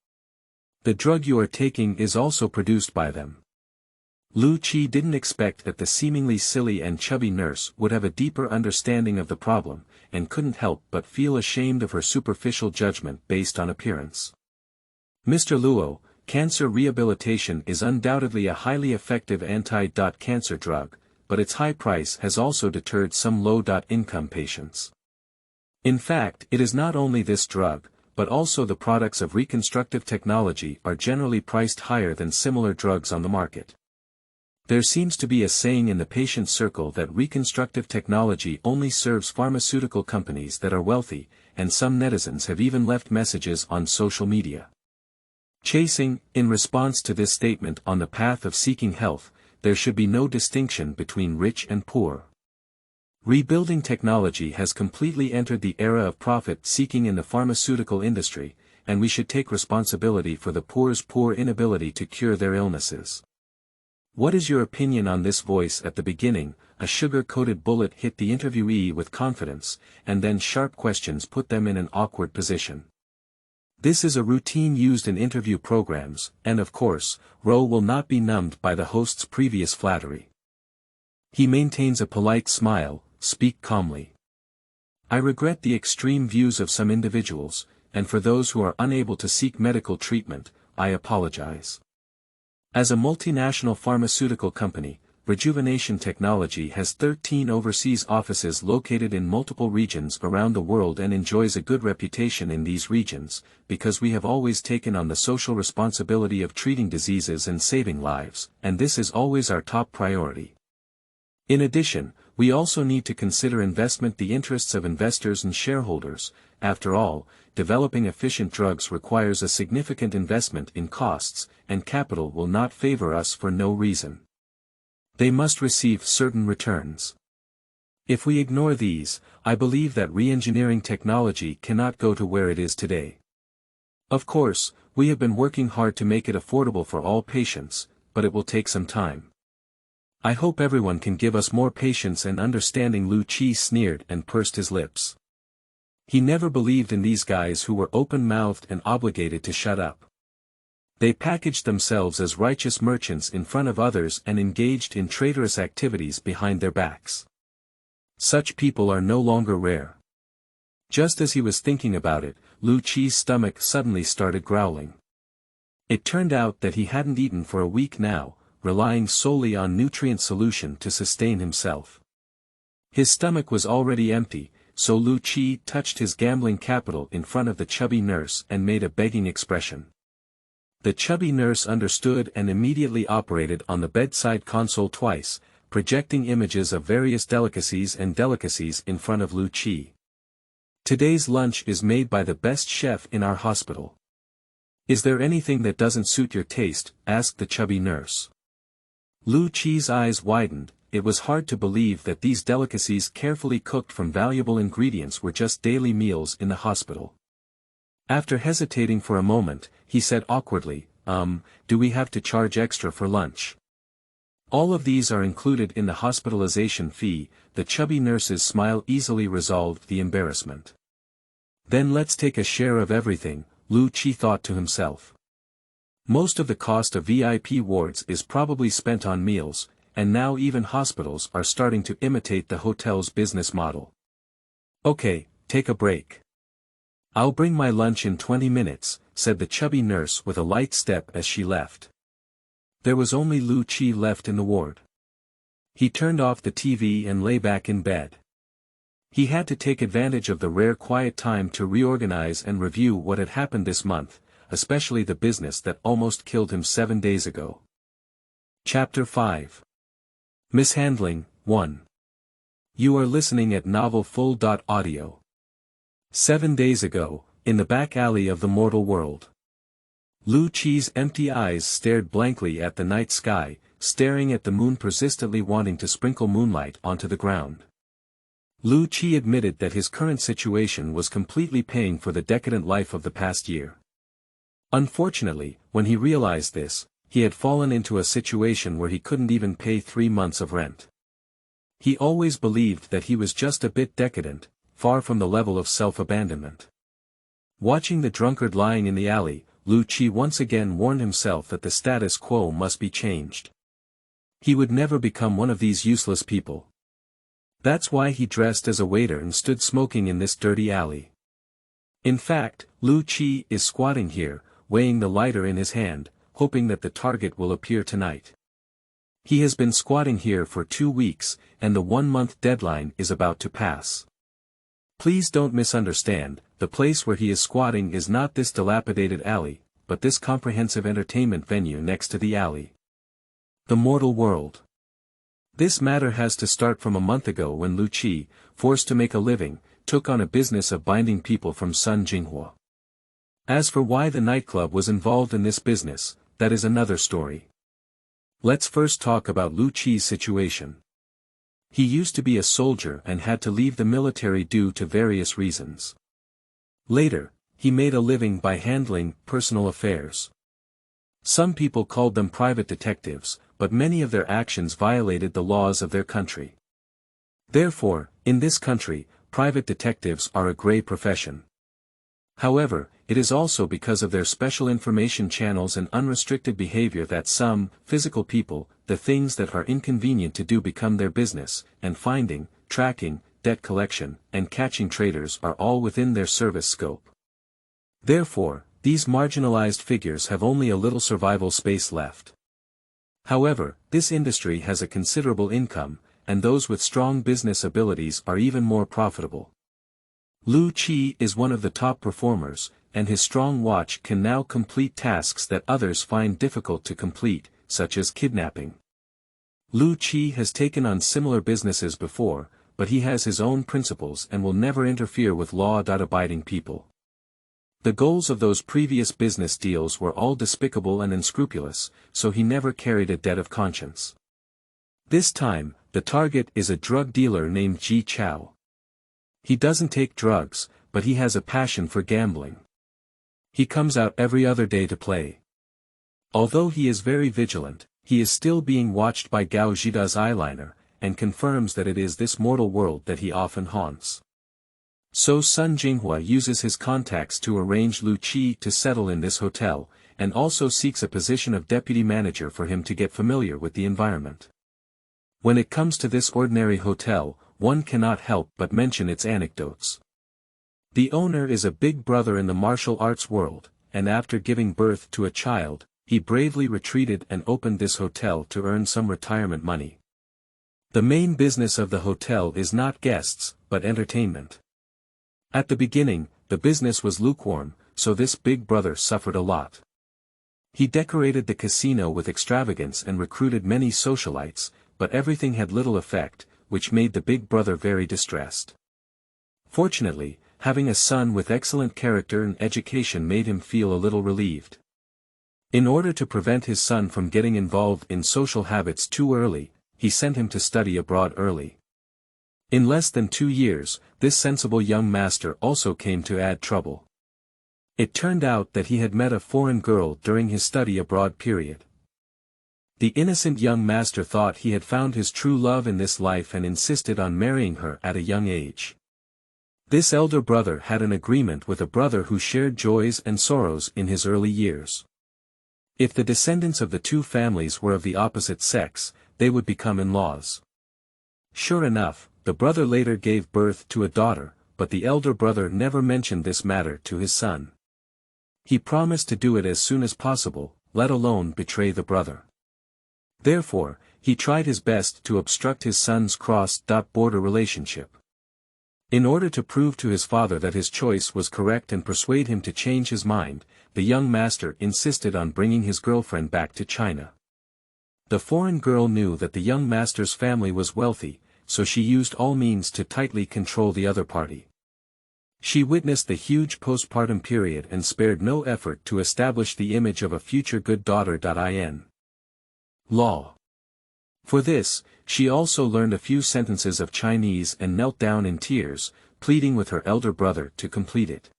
The drug you are taking is also produced by them." Lu Qi didn't expect that the seemingly silly and chubby nurse would have a deeper understanding of the problem, and couldn't help but feel ashamed of her superficial judgment based on appearance. "Mr. Luo, cancer rehabilitation is undoubtedly a highly effective anti-cancer drug, but its high price has also deterred some low-income patients. In fact, it is not only this drug, but also the products of reconstructive technology are generally priced higher than similar drugs on the market. There seems to be a saying in the patient circle that reconstructive technology only serves pharmaceutical companies that are wealthy, and some netizens have even left messages on social media. Chasing, in response to this statement on the path of seeking health, there should be no distinction between rich and poor. Rebuilding technology has completely entered the era of profit-seeking in the pharmaceutical industry, and we should take responsibility for the poor's poor inability to cure their illnesses. What is your opinion on this?" Voice at the beginning, a sugar-coated bullet hit the interviewee with confidence, and then sharp questions put them in an awkward position. This is a routine used in interview programs, and of course, Ro will not be numbed by the host's previous flattery. He maintains a polite smile, "Speak calmly. I regret the extreme views of some individuals, and for those who are unable to seek medical treatment, I apologize. As a multinational pharmaceutical company, Rejuvenation Technology has 13 overseas offices located in multiple regions around the world and enjoys a good reputation in these regions, because we have always taken on the social responsibility of treating diseases and saving lives, and this is always our top priority. In addition, we also need to consider the interests of investors and shareholders. After all, developing efficient drugs requires a significant investment in costs, and capital will not favor us for no reason. They must receive certain returns. If we ignore these, I believe that re-engineering technology cannot go to where it is today. Of course, we have been working hard to make it affordable for all patients, but it will take some time. I hope everyone can give us more patience and understanding. Lu Qi sneered and pursed his lips. He never believed in these guys who were open-mouthed and obligated to shut up. They packaged themselves as righteous merchants in front of others and engaged in traitorous activities behind their backs. Such people are no longer rare. Just as he was thinking about it, Lu Qi's stomach suddenly started growling. It turned out that he hadn't eaten for a week now, relying solely on nutrient solution to sustain himself. His stomach was already empty, so Lu Qi touched his gambling capital in front of the chubby nurse and made a begging expression. The chubby nurse understood and immediately operated on the bedside console twice, projecting images of various delicacies in front of Lu Qi. Today's lunch is made by the best chef in our hospital. Is there anything that doesn't suit your taste? Asked the chubby nurse. Lu Qi's eyes widened. It was hard to believe that these delicacies carefully cooked from valuable ingredients were just daily meals in the hospital. After hesitating for a moment, he said awkwardly, do we have to charge extra for lunch? All of these are included in the hospitalization fee. The chubby nurse's smile easily resolved the embarrassment. Then let's take a share of everything, Lu Qi thought to himself. Most of the cost of VIP wards is probably spent on meals, and now even hospitals are starting to imitate the hotel's business model. Okay, take a break. I'll bring my lunch in 20 minutes, said the chubby nurse with a light step as she left. There was only Lu Qi left in the ward. He turned off the TV and lay back in bed. He had to take advantage of the rare quiet time to reorganize and review what had happened this month, especially the business that almost killed him 7 days ago. Chapter 5. Mishandling, 1. You are listening at novelfull.audio. 7 days ago, in the back alley of the mortal world. Lu Qi's empty eyes stared blankly at the night sky, staring at the moon persistently wanting to sprinkle moonlight onto the ground. Lu Qi admitted that his current situation was completely paying for the decadent life of the past year. Unfortunately, when he realized this, he had fallen into a situation where he couldn't even pay 3 months of rent. He always believed that he was just a bit decadent, far from the level of self-abandonment. Watching the drunkard lying in the alley, Lu Qi once again warned himself that the status quo must be changed. He would never become one of these useless people. That's why he dressed as a waiter and stood smoking in this dirty alley. In fact, Lu Qi is squatting here, weighing the lighter in his hand, hoping that the target will appear tonight. He has been squatting here for 2 weeks, and the 1-month deadline is about to pass. Please don't misunderstand, the place where he is squatting is not this dilapidated alley, but this comprehensive entertainment venue next to the alley. The mortal world. This matter has to start from a month ago when Lu Qi, forced to make a living, took on a business of binding people from Sun Jinghua. As for why the nightclub was involved in this business, that is another story. Let's first talk about Lu Qi's situation. He used to be a soldier and had to leave the military due to various reasons. Later, he made a living by handling personal affairs. Some people called them private detectives, but many of their actions violated the laws of their country. Therefore, in this country, private detectives are a gray profession. However, it is also because of their special information channels and unrestricted behavior that some, physical people, the things that are inconvenient to do become their business, and finding, tracking, debt collection, and catching traitors are all within their service scope. Therefore, these marginalized figures have only a little survival space left. However, this industry has a considerable income, and those with strong business abilities are even more profitable. Lu Qi is one of the top performers, and his strong watch can now complete tasks that others find difficult to complete, such as kidnapping. Lu Qi has taken on similar businesses before, but he has his own principles and will never interfere with law-abiding people. The goals of those previous business deals were all despicable and unscrupulous, so he never carried a debt of conscience. This time, the target is a drug dealer named Ji Chao. He doesn't take drugs, but he has a passion for gambling. He comes out every other day to play. Although he is very vigilant, he is still being watched by Gao Jida's eyeliner, and confirms that it is this mortal world that he often haunts. So Sun Jinghua uses his contacts to arrange Lu Qi to settle in this hotel, and also seeks a position of deputy manager for him to get familiar with the environment. When it comes to this ordinary hotel, one cannot help but mention its anecdotes. The owner is a big brother in the martial arts world, and after giving birth to a child, he bravely retreated and opened this hotel to earn some retirement money. The main business of the hotel is not guests, but entertainment. At the beginning, the business was lukewarm, so this big brother suffered a lot. He decorated the casino with extravagance and recruited many socialites, but everything had little effect, which made the big brother very distressed. Fortunately, having a son with excellent character and education made him feel a little relieved. In order to prevent his son from getting involved in social habits too early, he sent him to study abroad early. In less than 2 years, this sensible young master also came to add trouble. It turned out that he had met a foreign girl during his study abroad period. The innocent young master thought he had found his true love in this life and insisted on marrying her at a young age. This elder brother had an agreement with a brother who shared joys and sorrows in his early years. If the descendants of the two families were of the opposite sex, they would become in-laws. Sure enough, the brother later gave birth to a daughter, but the elder brother never mentioned this matter to his son. He promised to do it as soon as possible, let alone betray the brother. Therefore, he tried his best to obstruct his son's cross-border relationship. In order to prove to his father that his choice was correct and persuade him to change his mind, the young master insisted on bringing his girlfriend back to China. The foreign girl knew that the young master's family was wealthy, so she used all means to tightly control the other party. She witnessed the huge postpartum period and spared no effort to establish the image of a future good daughter. Law. For this, she also learned a few sentences of Chinese and knelt down in tears, pleading with her elder brother to complete it.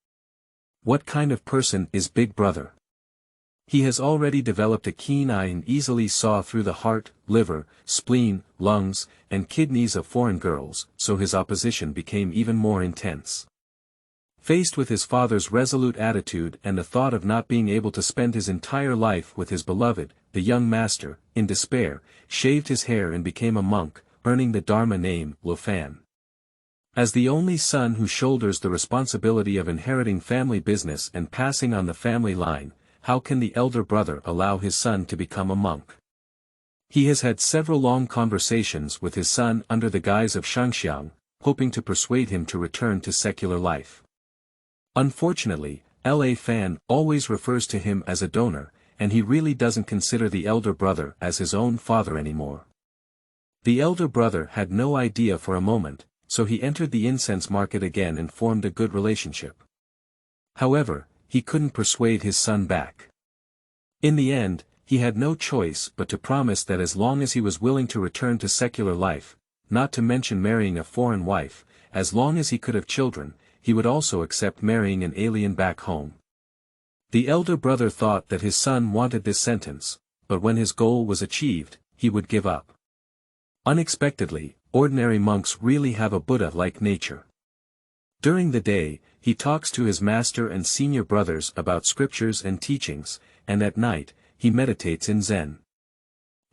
What kind of person is Big Brother? He has already developed a keen eye and easily saw through the heart, liver, spleen, lungs, and kidneys of foreign girls, so his opposition became even more intense. Faced with his father's resolute attitude and the thought of not being able to spend his entire life with his beloved, the young master, in despair, shaved his hair and became a monk, earning the Dharma name, Lo Fan. As the only son who shoulders the responsibility of inheriting family business and passing on the family line, how can the elder brother allow his son to become a monk? He has had several long conversations with his son under the guise of Shangxiang, hoping to persuade him to return to secular life. Unfortunately, L.A. Fan always refers to him as a donor, and he really doesn't consider the elder brother as his own father anymore. The elder brother had no idea for a moment, so he entered the incense market again and formed a good relationship. However, he couldn't persuade his son back. In the end, he had no choice but to promise that as long as he was willing to return to secular life, not to mention marrying a foreign wife, as long as he could have children, he would also accept marrying an alien back home. The elder brother thought that his son wanted this sentence, but when his goal was achieved, he would give up. Unexpectedly, ordinary monks really have a Buddha-like nature. During the day, he talks to his master and senior brothers about scriptures and teachings, and at night, he meditates in Zen.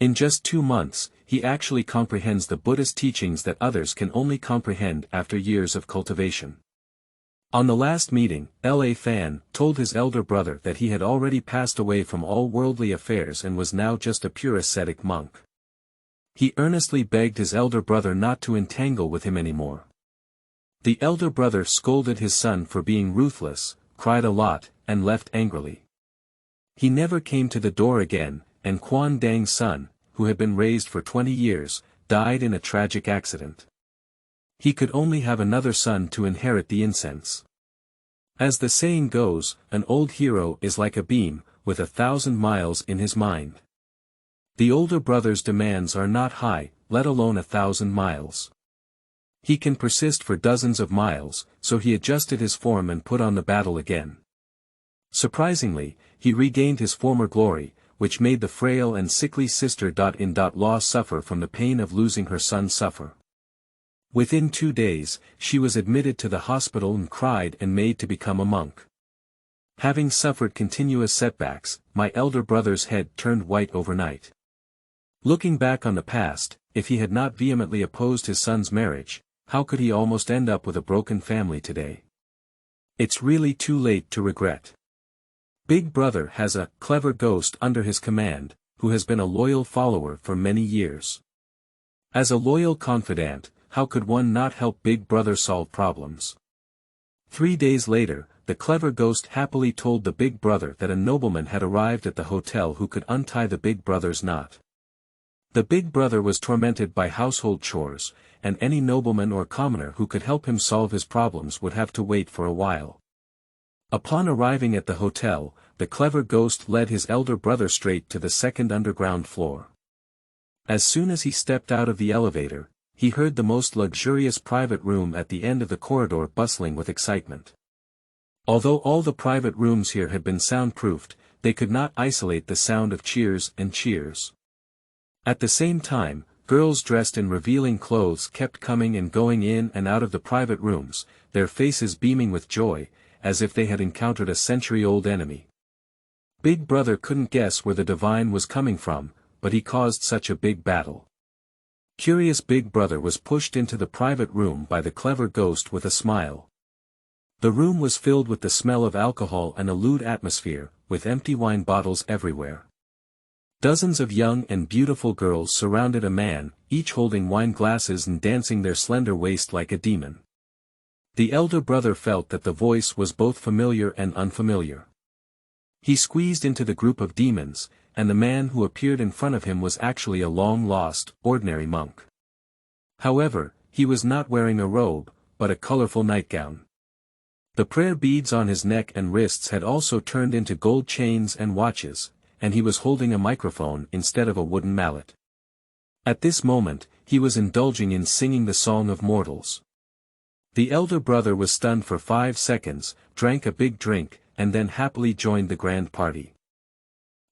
In just 2 months, he actually comprehends the Buddhist teachings that others can only comprehend after years of cultivation. On the last meeting, L.A. Fan told his elder brother that he had already passed away from all worldly affairs and was now just a pure ascetic monk. He earnestly begged his elder brother not to entangle with him anymore. The elder brother scolded his son for being ruthless, cried a lot, and left angrily. He never came to the door again, and Quan Dang's son, who had been raised for 20 years, died in a tragic accident. He could only have another son to inherit the incense. As the saying goes, an old hero is like a beam, with 1,000 miles in his mind. The older brother's demands are not high, let alone 1,000 miles. He can persist for dozens of miles, so he adjusted his form and put on the battle again. Surprisingly, he regained his former glory, which made the frail and sickly sister-in-law suffer from the pain of losing her son suffer. Within 2 days, she was admitted to the hospital and cried and made to become a monk. Having suffered continuous setbacks, my elder brother's head turned white overnight. Looking back on the past, if he had not vehemently opposed his son's marriage, how could he almost end up with a broken family today? It's really too late to regret. Big Brother has a clever ghost under his command, who has been a loyal follower for many years. As a loyal confidant, how could one not help Big Brother solve problems? 3 days later, the clever ghost happily told the Big Brother that a nobleman had arrived at the hotel who could untie the Big Brother's knot. The Big Brother was tormented by household chores, and any nobleman or commoner who could help him solve his problems would have to wait for a while. Upon arriving at the hotel, the clever ghost led his elder brother straight to the second underground floor. As soon as he stepped out of the elevator, he heard the most luxurious private room at the end of the corridor bustling with excitement. Although all the private rooms here had been soundproofed, they could not isolate the sound of cheers and cheers. At the same time, girls dressed in revealing clothes kept coming and going in and out of the private rooms, their faces beaming with joy, as if they had encountered a century-old enemy. Big Brother couldn't guess where the divine was coming from, but he caused such a big battle. Curious Big Brother was pushed into the private room by the clever ghost with a smile. The room was filled with the smell of alcohol and a lewd atmosphere, with empty wine bottles everywhere. Dozens of young and beautiful girls surrounded a man, each holding wine glasses and dancing their slender waist like a demon. The elder brother felt that the voice was both familiar and unfamiliar. He squeezed into the group of demons, and the man who appeared in front of him was actually a long-lost, ordinary monk. However, he was not wearing a robe, but a colorful nightgown. The prayer beads on his neck and wrists had also turned into gold chains and watches, and he was holding a microphone instead of a wooden mallet. At this moment, he was indulging in singing the Song of Mortals. The elder brother was stunned for 5 seconds, drank a big drink, and then happily joined the grand party.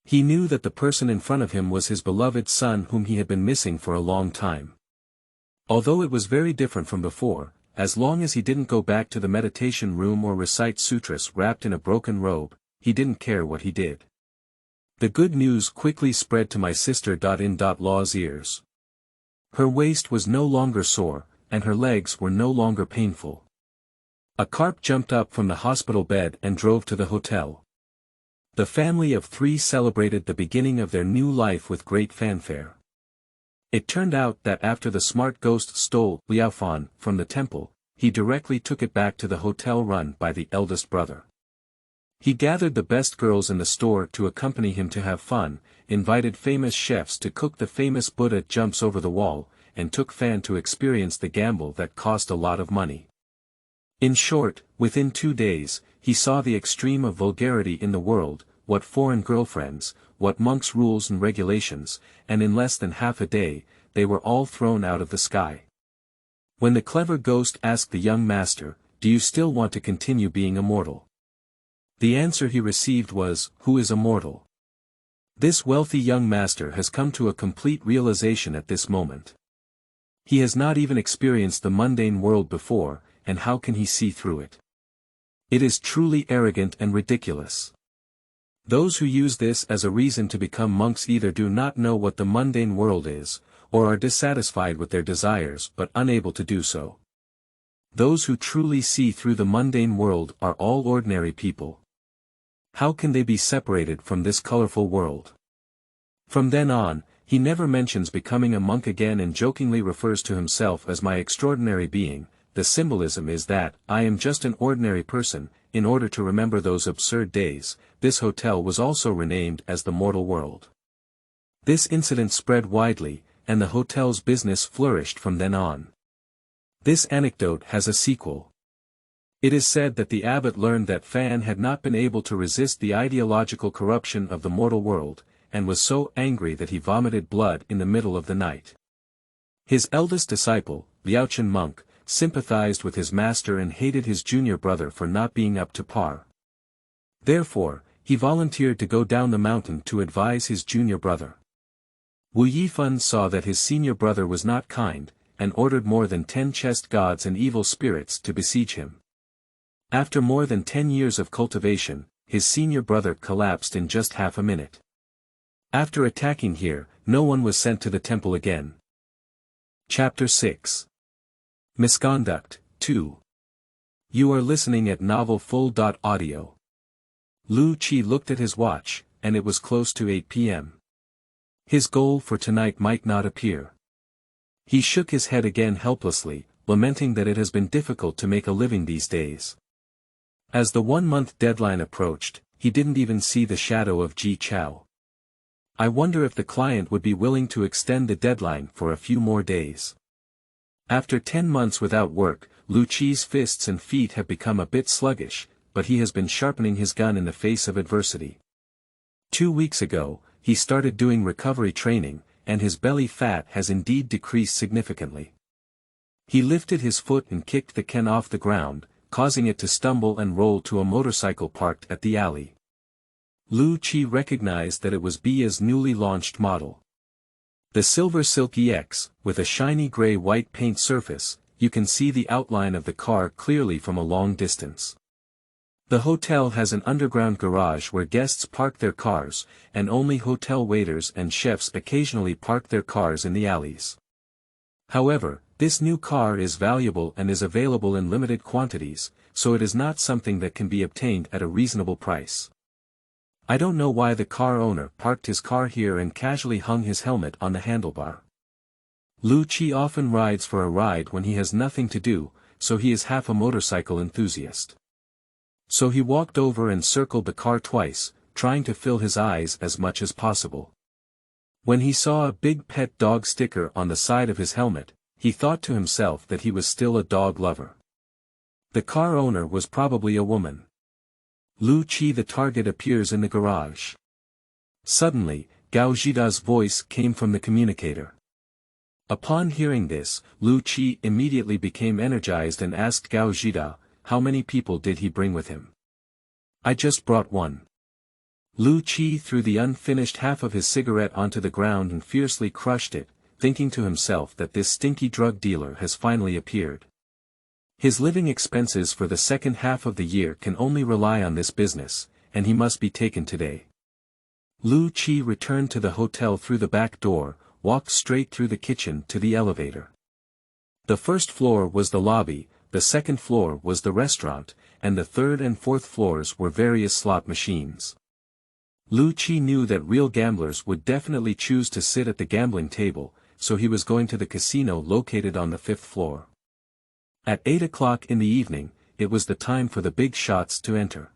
He knew that the person in front of him was his beloved son whom he had been missing for a long time. Although it was very different from before, as long as he didn't go back to the meditation room or recite sutras wrapped in a broken robe, he didn't care what he did. The good news quickly spread to my sister-in-law's ears. Her waist was no longer sore, and her legs were no longer painful. A cart jumped up from the hospital bed and drove to the hotel. The family of 3 celebrated the beginning of their new life with great fanfare. It turned out that after the smart ghost stole Liaofan from the temple, he directly took it back to the hotel run by the eldest brother. He gathered the best girls in the store to accompany him to have fun, invited famous chefs to cook the famous Buddha jumps over the wall, and took Fan to experience the gamble that cost a lot of money. In short, within 2 days, he saw the extreme of vulgarity in the world, what foreign girlfriends, what monks' rules and regulations, and in less than half a day, they were all thrown out of the sky. When the clever ghost asked the young master, "Do you still want to continue being immortal?" The answer he received was, "Who is immortal?" This wealthy young master has come to a complete realization at this moment. He has not even experienced the mundane world before, and how can he see through it? It is truly arrogant and ridiculous. Those who use this as a reason to become monks either do not know what the mundane world is, or are dissatisfied with their desires but unable to do so. Those who truly see through the mundane world are all ordinary people. How can they be separated from this colorful world? From then on, he never mentions becoming a monk again and jokingly refers to himself as my extraordinary being. The symbolism is that, I am just an ordinary person. In order to remember those absurd days, this hotel was also renamed as the mortal world. This incident spread widely, and the hotel's business flourished from then on. This anecdote has a sequel. It is said that the abbot learned that Fan had not been able to resist the ideological corruption of the mortal world, and was so angry that he vomited blood in the middle of the night. His eldest disciple, Liaochen monk, sympathized with his master and hated his junior brother for not being up to par. Therefore, he volunteered to go down the mountain to advise his junior brother. Wu Yifan saw that his senior brother was not kind, and ordered more than 10 chest gods and evil spirits to besiege him. After more than 10 years of cultivation, his senior brother collapsed in just half a minute. After attacking here, no one was sent to the temple again. Chapter 6. Misconduct, 2. You are listening at Novel Full.audio. Lu Qi looked at his watch, and it was close to 8 p.m. His goal for tonight might not appear. He shook his head again helplessly, lamenting that it has been difficult to make a living these days. As the 1-month deadline approached, he didn't even see the shadow of Ji Chao. I wonder if the client would be willing to extend the deadline for a few more days. After 10 months without work, Lu Qi's fists and feet have become a bit sluggish, but he has been sharpening his gun in the face of adversity. 2 weeks ago, he started doing recovery training, and his belly fat has indeed decreased significantly. He lifted his foot and kicked the can off the ground, causing it to stumble and roll to a motorcycle parked at the alley. Lu Qi recognized that it was Bia's newly launched model. The Silver Silk EX, with a shiny gray-white paint surface, you can see the outline of the car clearly from a long distance. The hotel has an underground garage where guests park their cars, and only hotel waiters and chefs occasionally park their cars in the alleys. However, this new car is valuable and is available in limited quantities, so it is not something that can be obtained at a reasonable price. I don't know why the car owner parked his car here and casually hung his helmet on the handlebar. Lu Qi often rides for a ride when he has nothing to do, so he is half a motorcycle enthusiast. So he walked over and circled the car twice, trying to fill his eyes as much as possible. When he saw a big pet dog sticker on the side of his helmet, he thought to himself that he was still a dog lover. The car owner was probably a woman. Lu Qi, the target, appears in the garage. Suddenly, Gao Jida's voice came from the communicator. Upon hearing this, Lu Qi immediately became energized and asked Gao Jida, how many people did he bring with him? I just brought one. Lu Qi threw the unfinished half of his cigarette onto the ground and fiercely crushed it, thinking to himself that this stinky drug dealer has finally appeared. His living expenses for the second half of the year can only rely on this business, and he must be taken today. Lu Qi returned to the hotel through the back door, walked straight through the kitchen to the elevator. The first floor was the lobby, the second floor was the restaurant, and the third and fourth floors were various slot machines. Lu Qi knew that real gamblers would definitely choose to sit at the gambling table, so he was going to the casino located on the 5th floor. At 8 o'clock in the evening, it was the time for the big shots to enter.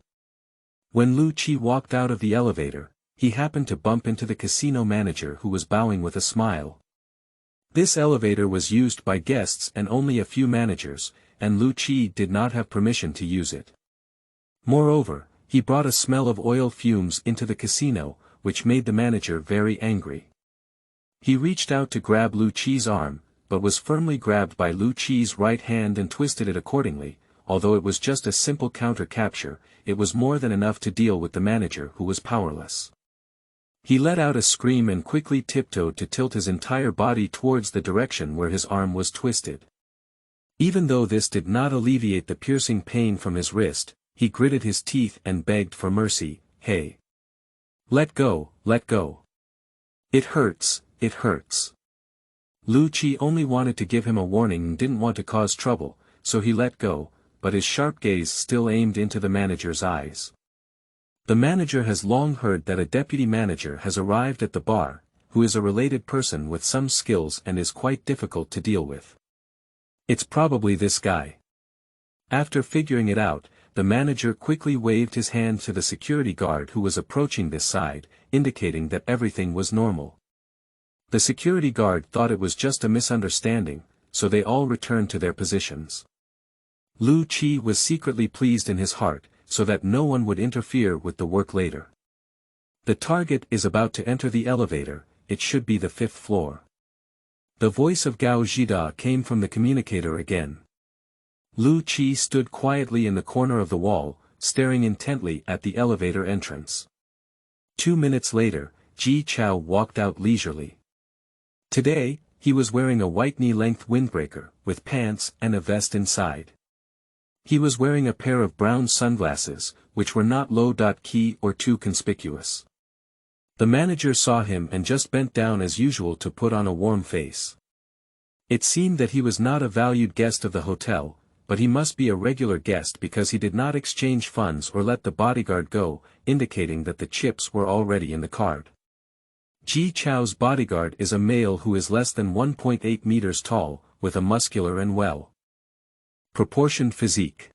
When Lu Qi walked out of the elevator, he happened to bump into the casino manager, who was bowing with a smile. This elevator was used by guests and only a few managers, and Lu Qi did not have permission to use it. Moreover, he brought a smell of oil fumes into the casino, which made the manager very angry. He reached out to grab Lu Qi's arm, but was firmly grabbed by Lu Qi's right hand and twisted it accordingly. Although it was just a simple counter-capture, it was more than enough to deal with the manager, who was powerless. He let out a scream and quickly tiptoed to tilt his entire body towards the direction where his arm was twisted. Even though this did not alleviate the piercing pain from his wrist, he gritted his teeth and begged for mercy. Hey! Let go, let go. It hurts, it hurts. Lu Qi only wanted to give him a warning and didn't want to cause trouble, so he let go, but his sharp gaze still aimed into the manager's eyes. The manager has long heard that a deputy manager has arrived at the bar, who is a related person with some skills and is quite difficult to deal with. It's probably this guy. After figuring it out, the manager quickly waved his hand to the security guard who was approaching this side, indicating that everything was normal. The security guard thought it was just a misunderstanding, so they all returned to their positions. Lu Qi was secretly pleased in his heart, so that no one would interfere with the work later. The target is about to enter the elevator, it should be the 5th floor. The voice of Gao Zhida came from the communicator again. Lu Qi stood quietly in the corner of the wall, staring intently at the elevator entrance. 2 minutes later, Ji Chao walked out leisurely. Today, he was wearing a white knee-length windbreaker, with pants and a vest inside. He was wearing a pair of brown sunglasses, which were not low-key or too conspicuous. The manager saw him and just bent down as usual to put on a warm face. It seemed that he was not a valued guest of the hotel, but he must be a regular guest because he did not exchange funds or let the bodyguard go, indicating that the chips were already in the card. Ji Chao's bodyguard is a male who is less than 1.8 meters tall, with a muscular and well-proportioned physique.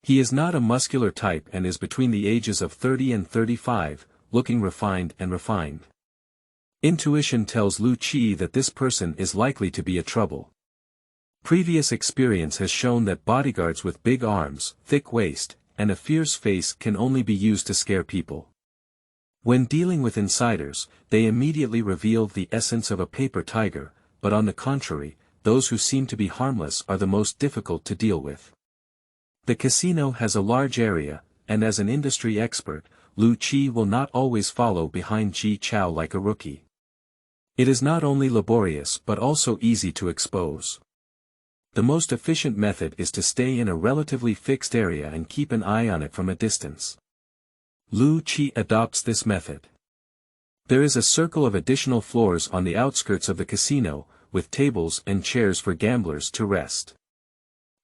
He is not a muscular type and is between the ages of 30 and 35, looking refined and refined. Intuition tells Lu Qi that this person is likely to be a trouble. Previous experience has shown that bodyguards with big arms, thick waist, and a fierce face can only be used to scare people. When dealing with insiders, they immediately reveal the essence of a paper tiger, but on the contrary, those who seem to be harmless are the most difficult to deal with. The casino has a large area, and as an industry expert, Lu Qi will not always follow behind Ji Chao like a rookie. It is not only laborious but also easy to expose. The most efficient method is to stay in a relatively fixed area and keep an eye on it from a distance. Lu Qi adopts this method. There is a circle of additional floors on the outskirts of the casino, with tables and chairs for gamblers to rest.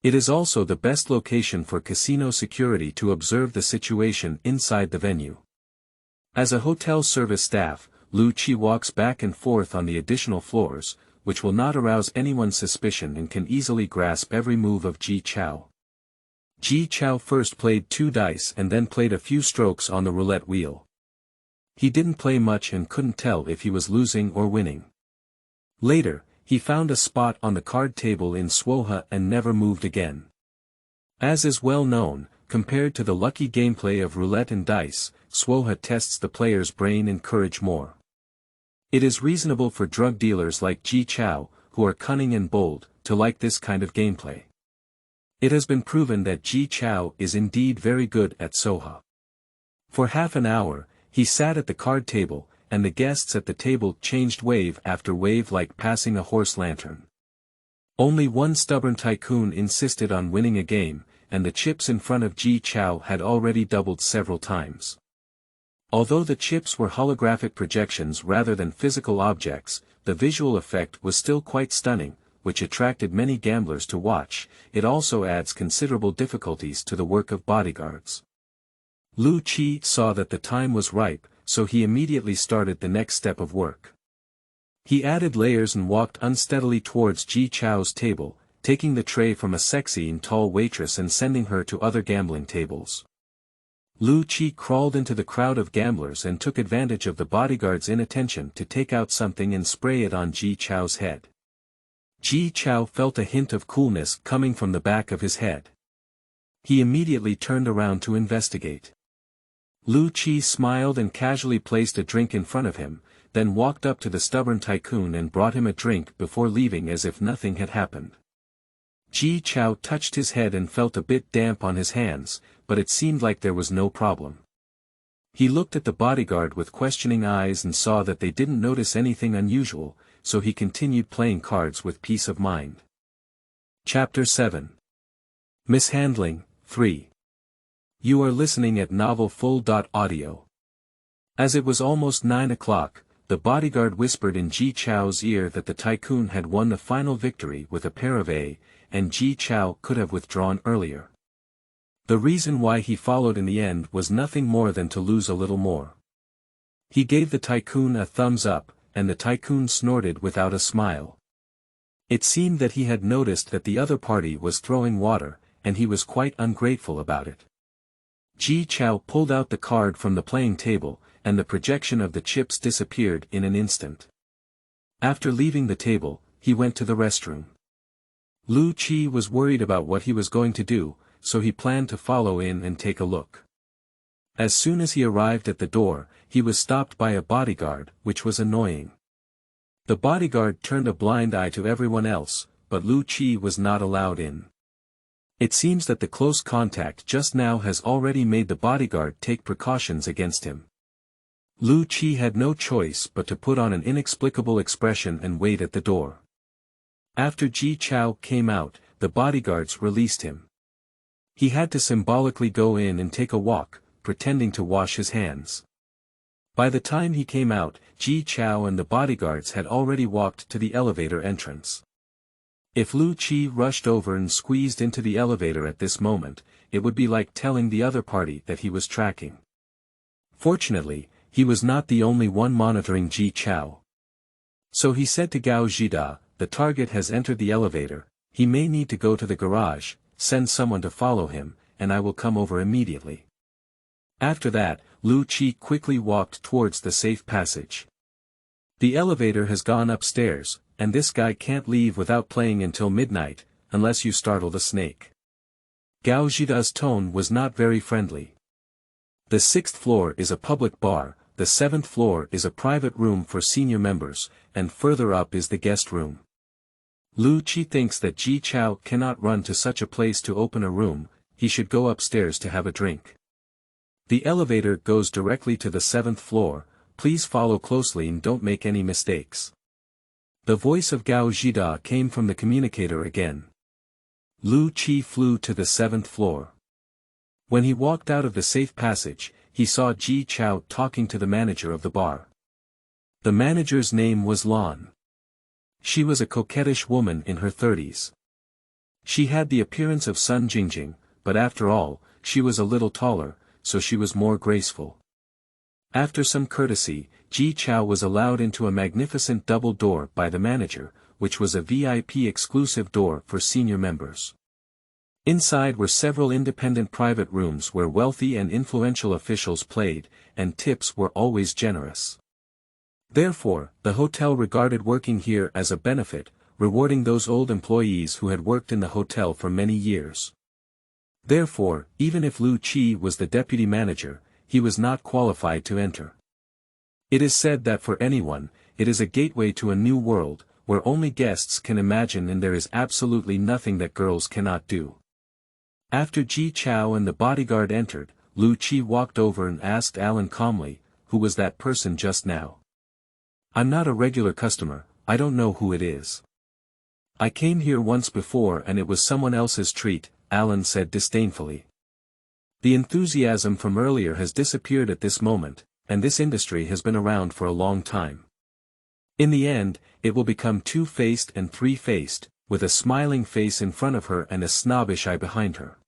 It is also the best location for casino security to observe the situation inside the venue. As a hotel service staff, Lu Qi walks back and forth on the additional floors, which will not arouse anyone's suspicion and can easily grasp every move of Ji Chao. Ji Chao first played 2 dice and then played a few strokes on the roulette wheel. He didn't play much and couldn't tell if he was losing or winning. Later, he found a spot on the card table in Swoha and never moved again. As is well known, compared to the lucky gameplay of roulette and dice, Swoha tests the player's brain and courage more. It is reasonable for drug dealers like Ji Chao, who are cunning and bold, to like this kind of gameplay. It has been proven that Ji Chao is indeed very good at Soha. For half an hour, he sat at the card table, and the guests at the table changed wave after wave like passing a horse lantern. Only one stubborn tycoon insisted on winning a game, and the chips in front of Ji Chao had already doubled several times. Although the chips were holographic projections rather than physical objects, the visual effect was still quite stunning, which attracted many gamblers to watch. It also adds considerable difficulties to the work of bodyguards. Lu Qi saw that the time was ripe, so he immediately started the next step of work. He added layers and walked unsteadily towards Ji Chao's table, taking the tray from a sexy and tall waitress and sending her to other gambling tables. Lu Qi crawled into the crowd of gamblers and took advantage of the bodyguard's inattention to take out something and spray it on Ji Chao's head. Ji Chao felt a hint of coolness coming from the back of his head. He immediately turned around to investigate. Lu Qi smiled and casually placed a drink in front of him, then walked up to the stubborn tycoon and brought him a drink before leaving as if nothing had happened. Ji Chao touched his head and felt a bit damp on his hands, but it seemed like there was no problem. He looked at the bodyguard with questioning eyes and saw that they didn't notice anything unusual, so he continued playing cards with peace of mind. Chapter 7. Mishandling, 3. You are listening at novelfull.audio. As it was almost 9 o'clock, the bodyguard whispered in Ji Chao's ear that the tycoon had won the final victory with a pair of A, and Ji Chao could have withdrawn earlier. The reason why he followed in the end was nothing more than to lose a little more. He gave the tycoon a thumbs up, and the tycoon snorted without a smile. It seemed that he had noticed that the other party was throwing water, and he was quite ungrateful about it. Ji Chao pulled out the card from the playing table, and the projection of the chips disappeared in an instant. After leaving the table, he went to the restroom. Lu Qi was worried about what he was going to do, so he planned to follow in and take a look. As soon as he arrived at the door, he was stopped by a bodyguard, which was annoying. The bodyguard turned a blind eye to everyone else, but Lu Qi was not allowed in. It seems that the close contact just now has already made the bodyguard take precautions against him. Lu Qi had no choice but to put on an inexplicable expression and wait at the door. After Ji Chao came out, the bodyguards released him. He had to symbolically go in and take a walk, pretending to wash his hands. By the time he came out, Ji Chao and the bodyguards had already walked to the elevator entrance. If Lu Qi rushed over and squeezed into the elevator at this moment, it would be like telling the other party that he was tracking. Fortunately, he was not the only one monitoring Ji Chao. So he said to Gao Zhida, "The target has entered the elevator, he may need to go to the garage, send someone to follow him, and I will come over immediately." After that, Lu Qi quickly walked towards the safe passage. The elevator has gone upstairs, and this guy can't leave without playing until midnight, unless you startle the snake. Gao Zhida's tone was not very friendly. The 6th floor is a public bar, the 7th floor is a private room for senior members, and further up is the guest room. Lu Qi thinks that Ji Chao cannot run to such a place to open a room, he should go upstairs to have a drink. The elevator goes directly to the 7th floor, please follow closely and don't make any mistakes. The voice of Gao Zhida came from the communicator again. Lu Qi flew to the 7th floor. When he walked out of the safe passage, he saw Ji Chao talking to the manager of the bar. The manager's name was Lan. She was a coquettish woman in her 30s. She had the appearance of Sun Jingjing, but after all, she was a little taller, so she was more graceful. After some courtesy, Ji Chao was allowed into a magnificent double door by the manager, which was a VIP exclusive door for senior members. Inside were several independent private rooms where wealthy and influential officials played, and tips were always generous. Therefore, the hotel regarded working here as a benefit, rewarding those old employees who had worked in the hotel for many years. Therefore, even if Lu Qi was the deputy manager, he was not qualified to enter. It is said that for anyone, it is a gateway to a new world, where only guests can imagine and there is absolutely nothing that girls cannot do. After Ji Chao and the bodyguard entered, Lu Qi walked over and asked Alan calmly, "Who was that person just now?" "I'm not a regular customer, I don't know who it is. I came here once before and it was someone else's treat," Alan said disdainfully. The enthusiasm from earlier has disappeared at this moment, and this industry has been around for a long time. In the end, it will become two-faced and three-faced, with a smiling face in front of her and a snobbish eye behind her.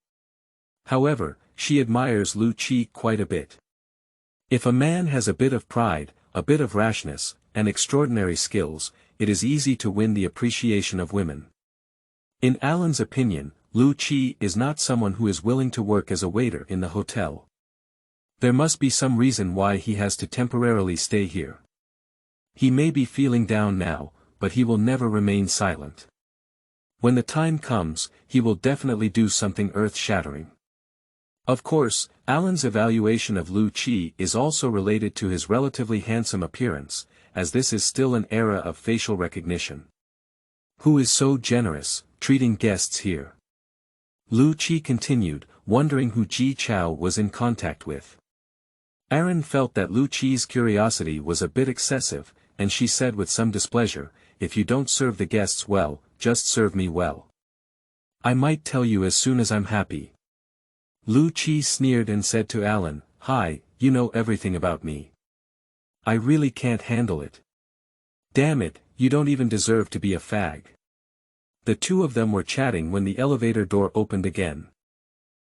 However, she admires Lu Qi quite a bit. If a man has a bit of pride, a bit of rashness, and extraordinary skills, it is easy to win the appreciation of women. In Alan's opinion, Lu Qi is not someone who is willing to work as a waiter in the hotel. There must be some reason why he has to temporarily stay here. He may be feeling down now, but he will never remain silent. When the time comes, he will definitely do something earth-shattering. Of course, Alan's evaluation of Lu Qi is also related to his relatively handsome appearance, as this is still an era of facial recognition. Who is so generous, treating guests here? Lu Qi continued, wondering who Ji Chao was in contact with. Aaron felt that Lu Qi's curiosity was a bit excessive, and she said with some displeasure, "If you don't serve the guests well, just serve me well. I might tell you as soon as I'm happy." Lu Qi sneered and said to Alan, "Hi, you know everything about me. I really can't handle it. Damn it, you don't even deserve to be a fag." The two of them were chatting when the elevator door opened again.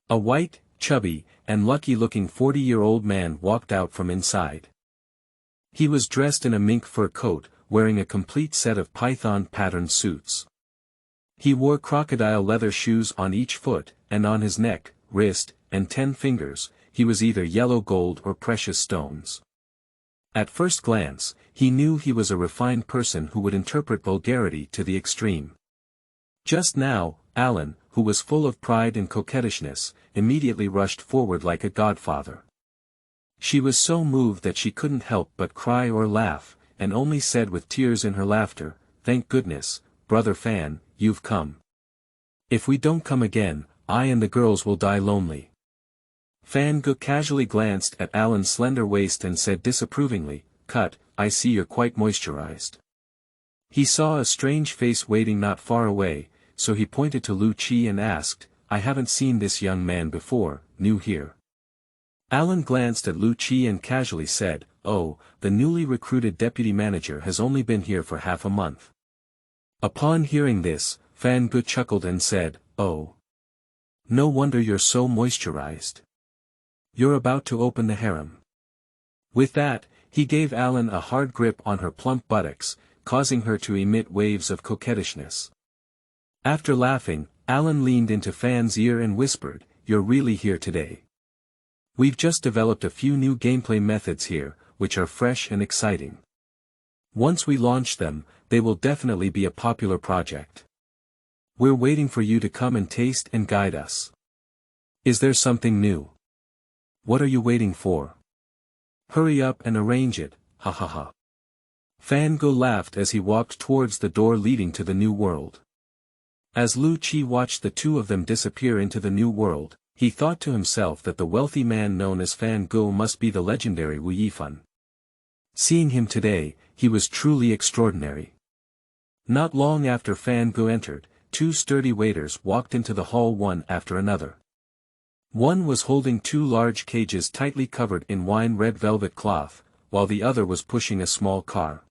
A white, chubby, and lucky-looking 40-year-old man walked out from inside. He was dressed in a mink fur coat, wearing a complete set of python-patterned suits. He wore crocodile leather shoes on each foot, and on his neck, wrist, and 10 fingers, he was either yellow gold or precious stones. At first glance, he knew he was a refined person who would interpret vulgarity to the extreme. Just now, Alan, who was full of pride and coquettishness, immediately rushed forward like a godfather. She was so moved that she couldn't help but cry or laugh, and only said with tears in her laughter, "Thank goodness, Brother Fan, you've come. If we don't come again, I and the girls will die lonely." Fan Gu casually glanced at Alan's slender waist and said disapprovingly, "Cut, I see you're quite moisturized." He saw a strange face waiting not far away, so he pointed to Lu Chi and asked, "I haven't seen this young man before, new here?" Alan glanced at Lu Chi and casually said, "Oh, the newly recruited deputy manager has only been here for half a month." Upon hearing this, Fan Gu chuckled and said, "Oh. No wonder you're so moisturized. You're about to open the harem." With that, he gave Alan a hard grip on her plump buttocks, causing her to emit waves of coquettishness. After laughing, Alan leaned into Fan's ear and whispered, "You're really here today. We've just developed a few new gameplay methods here, which are fresh and exciting. Once we launch them, they will definitely be a popular project. We're waiting for you to come and taste and guide us. Is there something new? What are you waiting for? Hurry up and arrange it, ha ha ha." Fan Gu laughed as he walked towards the door leading to the new world. As Lu Chi watched the two of them disappear into the new world, he thought to himself that the wealthy man known as Fan Gu must be the legendary Wu Yifan. Seeing him today, he was truly extraordinary. Not long after Fan Gu entered, two sturdy waiters walked into the hall one after another. One was holding two large cages tightly covered in wine-red velvet cloth, while the other was pushing a small car.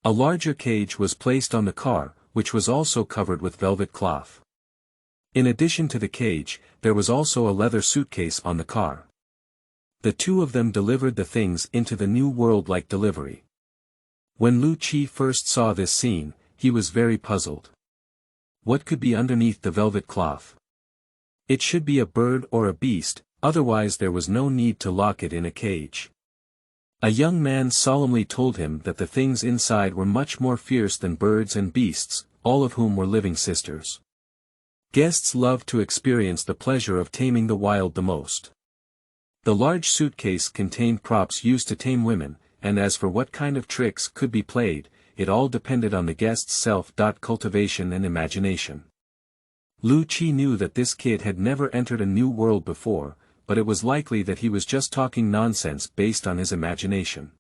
A larger cage was placed on the car, which was also covered with velvet cloth. In addition to the cage, there was also a leather suitcase on the car. The two of them delivered the things into the new world like delivery. When Lu Chi first saw this scene, he was very puzzled. What could be underneath the velvet cloth? It should be a bird or a beast, otherwise there was no need to lock it in a cage. A young man solemnly told him that the things inside were much more fierce than birds and beasts, all of whom were living sisters. Guests loved to experience the pleasure of taming the wild the most. The large suitcase contained props used to tame women, and as for what kind of tricks could be played, it all depended on the guest's self-cultivation and imagination. Lu Chi knew that this kid had never entered a new world before, but it was likely that he was just talking nonsense based on his imagination.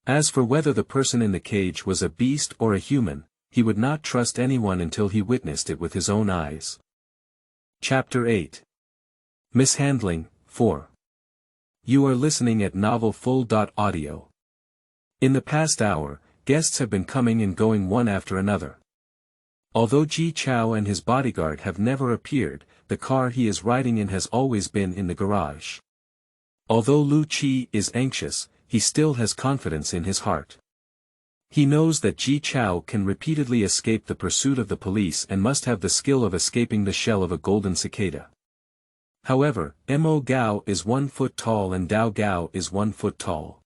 As for whether the person in the cage was a beast or a human, he would not trust anyone until he witnessed it with his own eyes. Chapter 8. Mishandling, 4. You are listening at novelfull.audio. In the past hour, guests have been coming and going one after another. Although Ji Chao and his bodyguard have never appeared, the car he is riding in has always been in the garage. Although Lu Chi is anxious, he still has confidence in his heart. He knows that Ji Chao can repeatedly escape the pursuit of the police and must have the skill of escaping the shell of a golden cicada. However, Mo Gao is 1 foot tall and Dao Gao is 1 foot tall.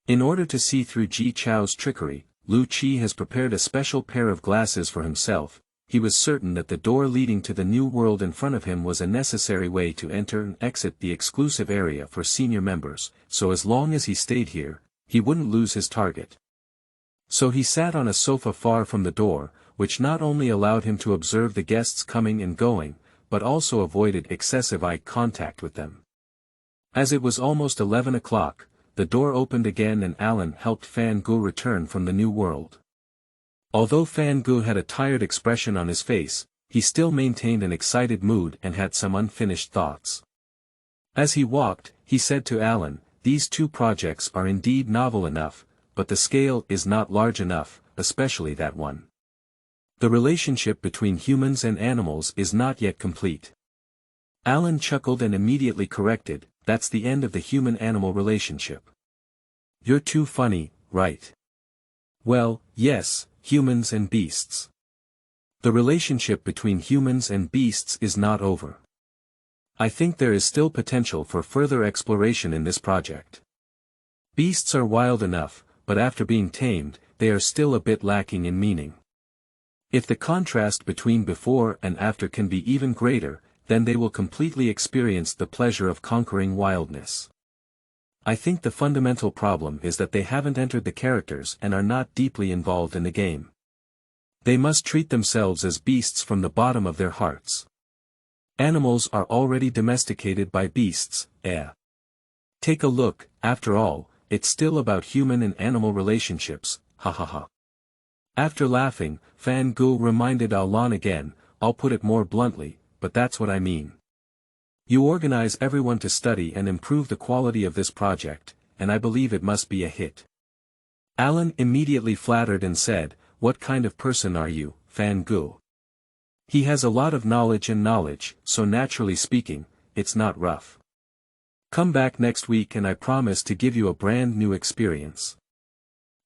In order to see through Ji Chao's trickery, Lu Chi has prepared a special pair of glasses for himself. He was certain that the door leading to the new world in front of him was a necessary way to enter and exit the exclusive area for senior members, so as long as he stayed here, he wouldn't lose his target. So he sat on a sofa far from the door, which not only allowed him to observe the guests coming and going, but also avoided excessive eye contact with them. As it was almost 11 o'clock, the door opened again and Alan helped Fan Gu return from the new world. Although Fan Gu had a tired expression on his face, he still maintained an excited mood and had some unfinished thoughts. As he walked, he said to Alan, "These two projects are indeed novel enough, but the scale is not large enough, especially that one. The relationship between humans and animals is not yet complete." Alan chuckled and immediately corrected, "That's the end of the human-animal relationship." "You're too funny, right?" "Well, yes, humans and beasts. The relationship between humans and beasts is not over. I think there is still potential for further exploration in this project. Beasts are wild enough, but after being tamed, they are still a bit lacking in meaning. If the contrast between before and after can be even greater, then they will completely experience the pleasure of conquering wildness. I think the fundamental problem is that they haven't entered the characters and are not deeply involved in the game. They must treat themselves as beasts from the bottom of their hearts. Animals are already domesticated by beasts, eh? Take a look, after all, it's still about human and animal relationships, ha ha ha. After laughing, Fan Gu reminded Alan again, I'll put it more bluntly, but that's what I mean. You organize everyone to study and improve the quality of this project, and I believe it must be a hit. Alan immediately flattered and said, what kind of person are you, Fan Gu? He has a lot of knowledge, so naturally speaking, it's not rough. Come back next week and I promise to give you a brand new experience.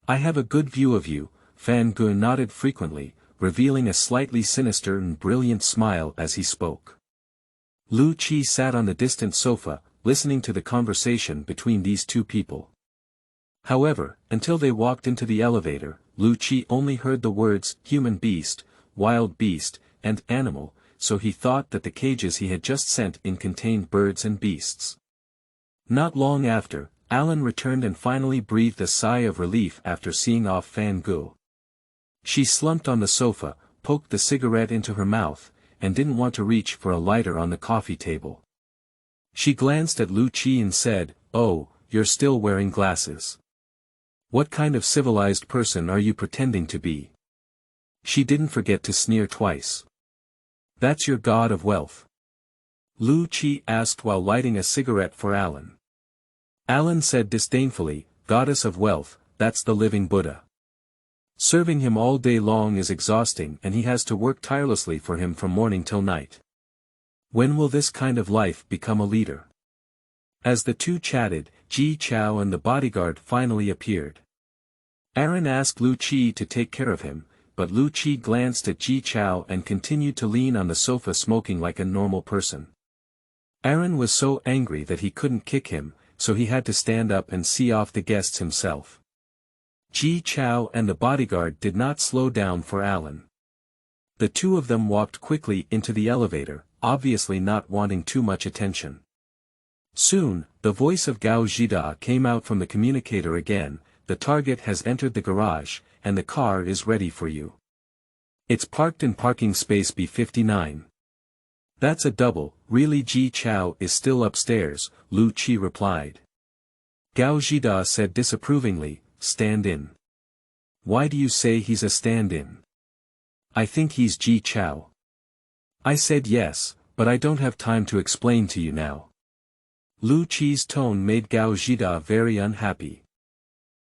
I have a good view of you, Fan Gu nodded frequently, revealing a slightly sinister and brilliant smile as he spoke. Lu Qi sat on the distant sofa, listening to the conversation between these two people. However, until they walked into the elevator, Lu Qi only heard the words, human beast, wild beast, and animal, so he thought that the cages he had just sent in contained birds and beasts. Not long after, Alan returned and finally breathed a sigh of relief after seeing off Fan Gu. She slumped on the sofa, poked the cigarette into her mouth, and didn't want to reach for a lighter on the coffee table. She glanced at Lu Qi and said, oh, you're still wearing glasses. What kind of civilized person are you pretending to be? She didn't forget to sneer twice. That's your god of wealth? Lu Qi asked while lighting a cigarette for Alan. Alan said disdainfully, goddess of wealth, that's the living Buddha. Serving him all day long is exhausting and he has to work tirelessly for him from morning till night. When will this kind of life become a leader? As the two chatted, Ji Chao and the bodyguard finally appeared. Aaron asked Lu Qi to take care of him, but Lu Qi glanced at Ji Chao and continued to lean on the sofa smoking like a normal person. Aaron was so angry that he couldn't kick him, so he had to stand up and see off the guests himself. Ji Chao and the bodyguard did not slow down for Alan. The two of them walked quickly into the elevator, obviously not wanting too much attention. Soon, the voice of Gao Zhida came out from the communicator again, the target has entered the garage, and the car is ready for you. It's parked in parking space B59. That's a double, really Ji Chao is still upstairs, Lu Qi replied. Gao Zhida said disapprovingly, stand-in. Why do you say he's a stand-in? I think he's Ji Chao. I said yes, but I don't have time to explain to you now. Lu Qi's tone made Gao Zhida very unhappy.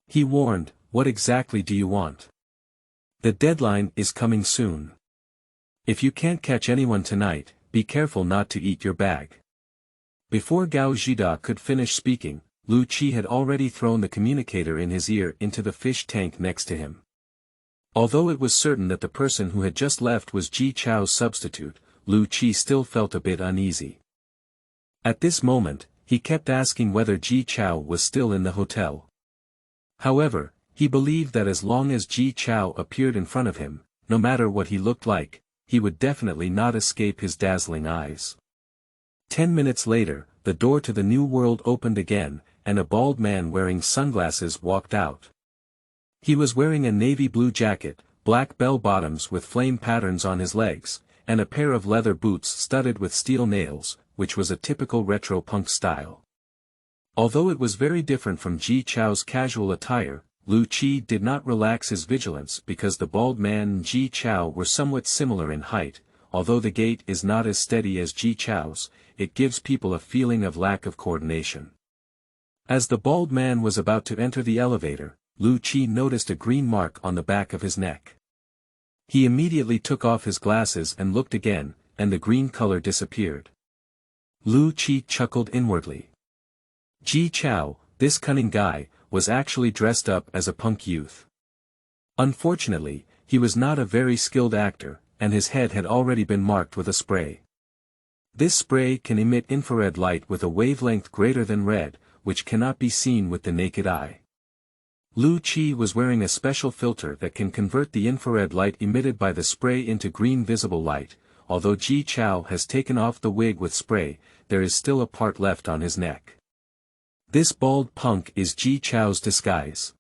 He warned, what exactly do you want? The deadline is coming soon. If you can't catch anyone tonight, be careful not to eat your bag. Before Gao Zhida could finish speaking, Lu Qi had already thrown the communicator in his ear into the fish tank next to him. Although it was certain that the person who had just left was Ji Chao's substitute, Lu Qi still felt a bit uneasy. At this moment, he kept asking whether Ji Chao was still in the hotel. However, he believed that as long as Ji Chao appeared in front of him, no matter what he looked like, he would definitely not escape his dazzling eyes. 10 minutes later, the door to the new world opened again, and a bald man wearing sunglasses walked out. He was wearing a navy blue jacket, black bell-bottoms with flame patterns on his legs, and a pair of leather boots studded with steel nails, which was a typical retro punk style. Although it was very different from Ji Chao's casual attire, Lu Qi did not relax his vigilance because the bald man and Ji Chao were somewhat similar in height. Although the gait is not as steady as Ji Chao's, it gives people a feeling of lack of coordination. As the bald man was about to enter the elevator, Lu Qi noticed a green mark on the back of his neck. He immediately took off his glasses and looked again, and the green color disappeared. Lu Qi chuckled inwardly. Ji Chao, this cunning guy, was actually dressed up as a punk youth. Unfortunately, he was not a very skilled actor, and his head had already been marked with a spray. This spray can emit infrared light with a wavelength greater than red, which cannot be seen with the naked eye. Lu Qi was wearing a special filter that can convert the infrared light emitted by the spray into green visible light. Although Ji Chao has taken off the wig with spray, there is still a part left on his neck. This bald punk is Ji Chao's disguise.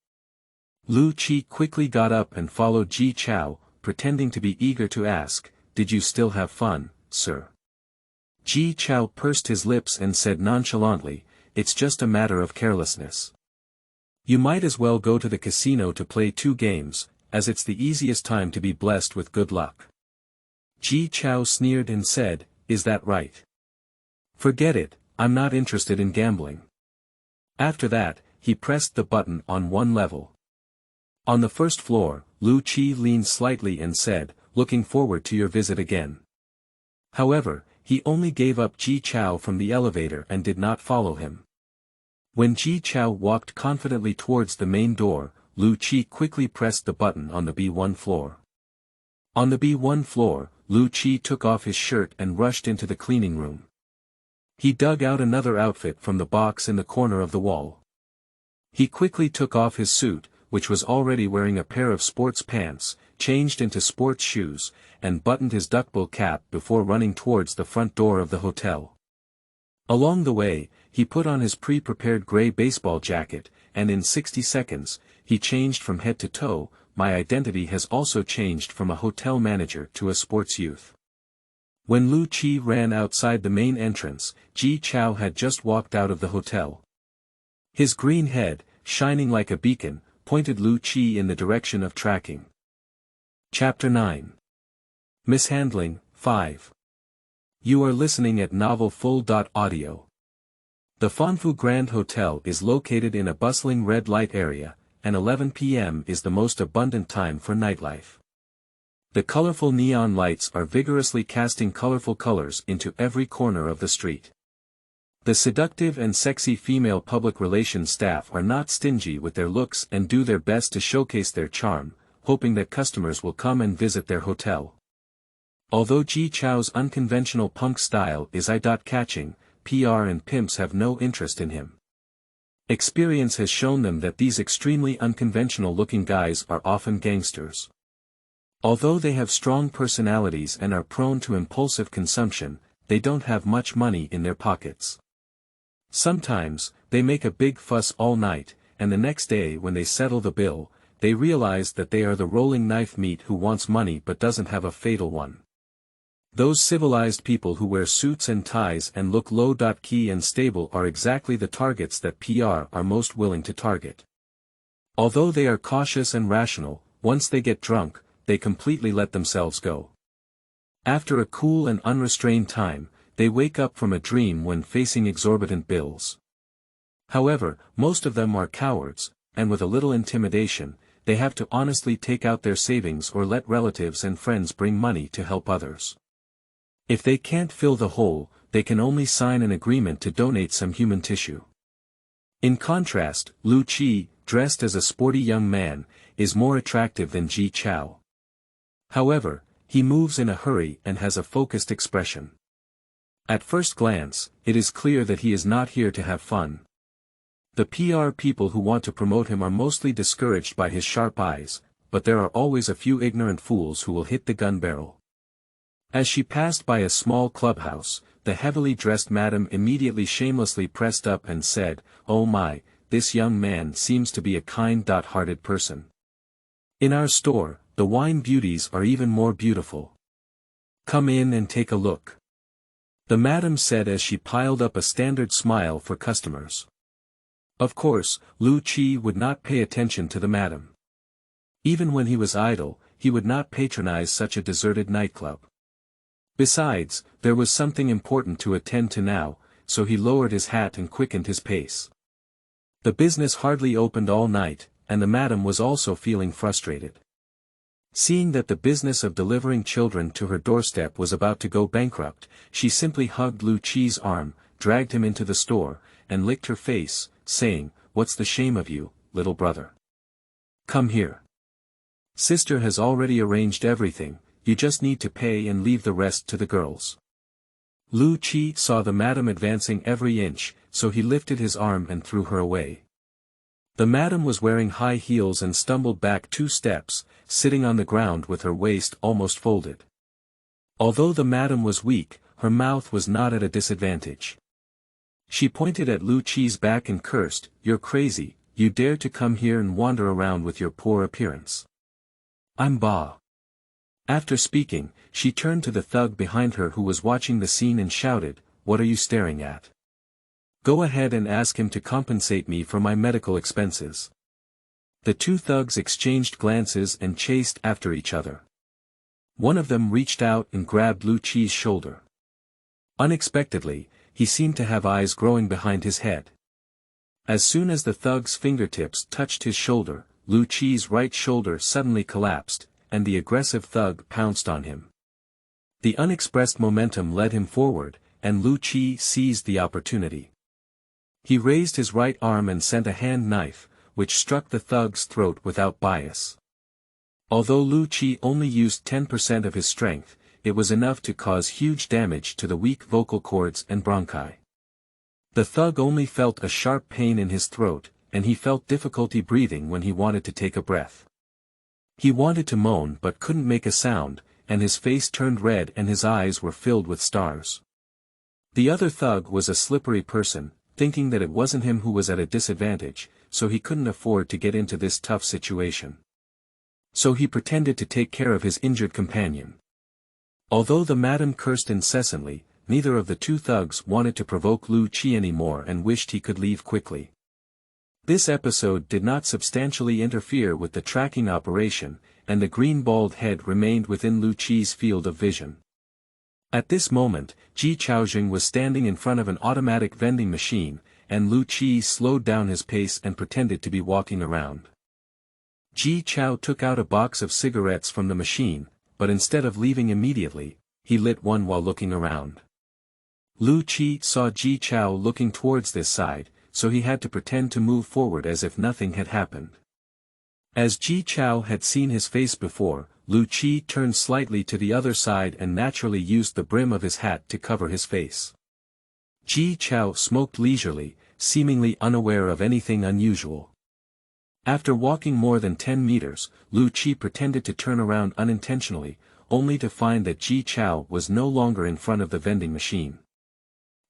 Lu Qi quickly got up and followed Ji Chao, pretending to be eager to ask, "Did you still have fun, sir?" Ji Chao pursed his lips and said nonchalantly, "It's just a matter of carelessness. You might as well go to the casino to play 2 games, as it's the easiest time to be blessed with good luck." Ji Chao sneered and said, "Is that right? Forget it, I'm not interested in gambling." After that, he pressed the button on one level. On the first floor, Lu Qi leaned slightly and said, "Looking forward to your visit again." However, he only gave up Ji Chao from the elevator and did not follow him. When Ji Chao walked confidently towards the main door, Lu Qi quickly pressed the button on the B1 floor. On the B1 floor, Lu Qi took off his shirt and rushed into the cleaning room. He dug out another outfit from the box in the corner of the wall. He quickly took off his suit, which was already wearing a pair of sports pants, changed into sports shoes, and buttoned his duckbill cap before running towards the front door of the hotel. Along the way, he put on his pre-prepared gray baseball jacket, and in 60 seconds, he changed from head to toe. My identity has also changed from a hotel manager to a sports youth. When Lu Qi ran outside the main entrance, Ji Chao had just walked out of the hotel. His green head, shining like a beacon, pointed Lu Qi in the direction of tracking. Chapter 9. Mishandling, 5. You are listening at Novel Full.audio. The Fanfu Grand Hotel is located in a bustling red light area, and 11 p.m. is the most abundant time for nightlife. The colorful neon lights are vigorously casting colorful colors into every corner of the street. The seductive and sexy female public relations staff are not stingy with their looks and do their best to showcase their charm, hoping that customers will come and visit their hotel. Although Ji Chao's unconventional punk style is eye-catching, PR and pimps have no interest in him. Experience has shown them that these extremely unconventional-looking guys are often gangsters. Although they have strong personalities and are prone to impulsive consumption, they don't have much money in their pockets. Sometimes, they make a big fuss all night, and the next day when they settle the bill, they realize that they are the rolling knife meat who wants money but doesn't have a fatal one. Those civilized people who wear suits and ties and look low-key and stable are exactly the targets that PR are most willing to target. Although they are cautious and rational, once they get drunk, they completely let themselves go. After a cool and unrestrained time, they wake up from a dream when facing exorbitant bills. However, most of them are cowards, and with a little intimidation, they have to honestly take out their savings or let relatives and friends bring money to help others. If they can't fill the hole, they can only sign an agreement to donate some human tissue. In contrast, Lu Qi, dressed as a sporty young man, is more attractive than Ji Chao. However, he moves in a hurry and has a focused expression. At first glance, it is clear that he is not here to have fun. The PR people who want to promote him are mostly discouraged by his sharp eyes, but there are always a few ignorant fools who will hit the gun barrel. As she passed by a small clubhouse, the heavily dressed madam immediately shamelessly pressed up and said, "Oh my, this young man seems to be a kind-hearted person. In our store, the wine beauties are even more beautiful. Come in and take a look," the madam said as she piled up a standard smile for customers. Of course, Lu Qi would not pay attention to the madam. Even when he was idle, he would not patronize such a deserted nightclub. Besides, there was something important to attend to now, so he lowered his hat and quickened his pace. The business hardly opened all night, and the madam was also feeling frustrated. Seeing that the business of delivering children to her doorstep was about to go bankrupt, she simply hugged Lu Qi's arm, dragged him into the store, and licked her face, saying, "What's the shame of you, little brother? Come here. Sister has already arranged everything. You just need to pay and leave the rest to the girls." Lu Qi saw the madam advancing every inch, so he lifted his arm and threw her away. The madam was wearing high heels and stumbled back 2 steps, sitting on the ground with her waist almost folded. Although the madam was weak, her mouth was not at a disadvantage. She pointed at Lu Qi's back and cursed, "You're crazy, you dare to come here and wander around with your poor appearance. I'm Ba." After speaking, she turned to the thug behind her who was watching the scene and shouted, "What are you staring at? Go ahead and ask him to compensate me for my medical expenses." The 2 thugs exchanged glances and chased after each other. One of them reached out and grabbed Lu Qi's shoulder. Unexpectedly, he seemed to have eyes growing behind his head. As soon as the thug's fingertips touched his shoulder, Lu Qi's right shoulder suddenly collapsed, and the aggressive thug pounced on him. The unexpressed momentum led him forward, and Lu Qi seized the opportunity. He raised his right arm and sent a hand knife, which struck the thug's throat without bias. Although Lu Qi only used 10% of his strength, it was enough to cause huge damage to the weak vocal cords and bronchi. The thug only felt a sharp pain in his throat, and he felt difficulty breathing when he wanted to take a breath. He wanted to moan but couldn't make a sound, and his face turned red and his eyes were filled with stars. The other thug was a slippery person, thinking that it wasn't him who was at a disadvantage, so he couldn't afford to get into this tough situation. So he pretended to take care of his injured companion. Although the madam cursed incessantly, neither of the 2 thugs wanted to provoke Lu Qi anymore and wished he could leave quickly. This episode did not substantially interfere with the tracking operation, and the green bald head remained within Lu Qi's field of vision. At this moment, Ji Chaojing was standing in front of an automatic vending machine, and Lu Qi slowed down his pace and pretended to be walking around. Ji Chao took out a box of cigarettes from the machine, but instead of leaving immediately, he lit one while looking around. Lu Qi saw Ji Chao looking towards this side, so he had to pretend to move forward as if nothing had happened. As Ji Chao had seen his face before, Lu Qi turned slightly to the other side and naturally used the brim of his hat to cover his face. Ji Chao smoked leisurely, seemingly unaware of anything unusual. After walking more than 10 meters, Lu Qi pretended to turn around unintentionally, only to find that Ji Chao was no longer in front of the vending machine.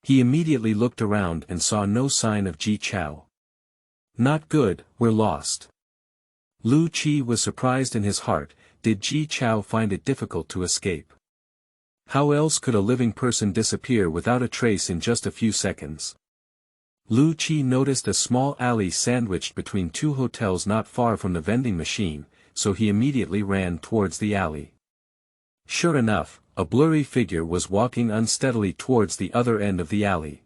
He immediately looked around and saw no sign of Ji Chao. "Not good, we're lost." Lu Qi was surprised in his heart. Did Ji Chao find it difficult to escape? How else could a living person disappear without a trace in just a few seconds? Lu Qi noticed a small alley sandwiched between 2 hotels not far from the vending machine, so he immediately ran towards the alley. Sure enough, a blurry figure was walking unsteadily towards the other end of the alley.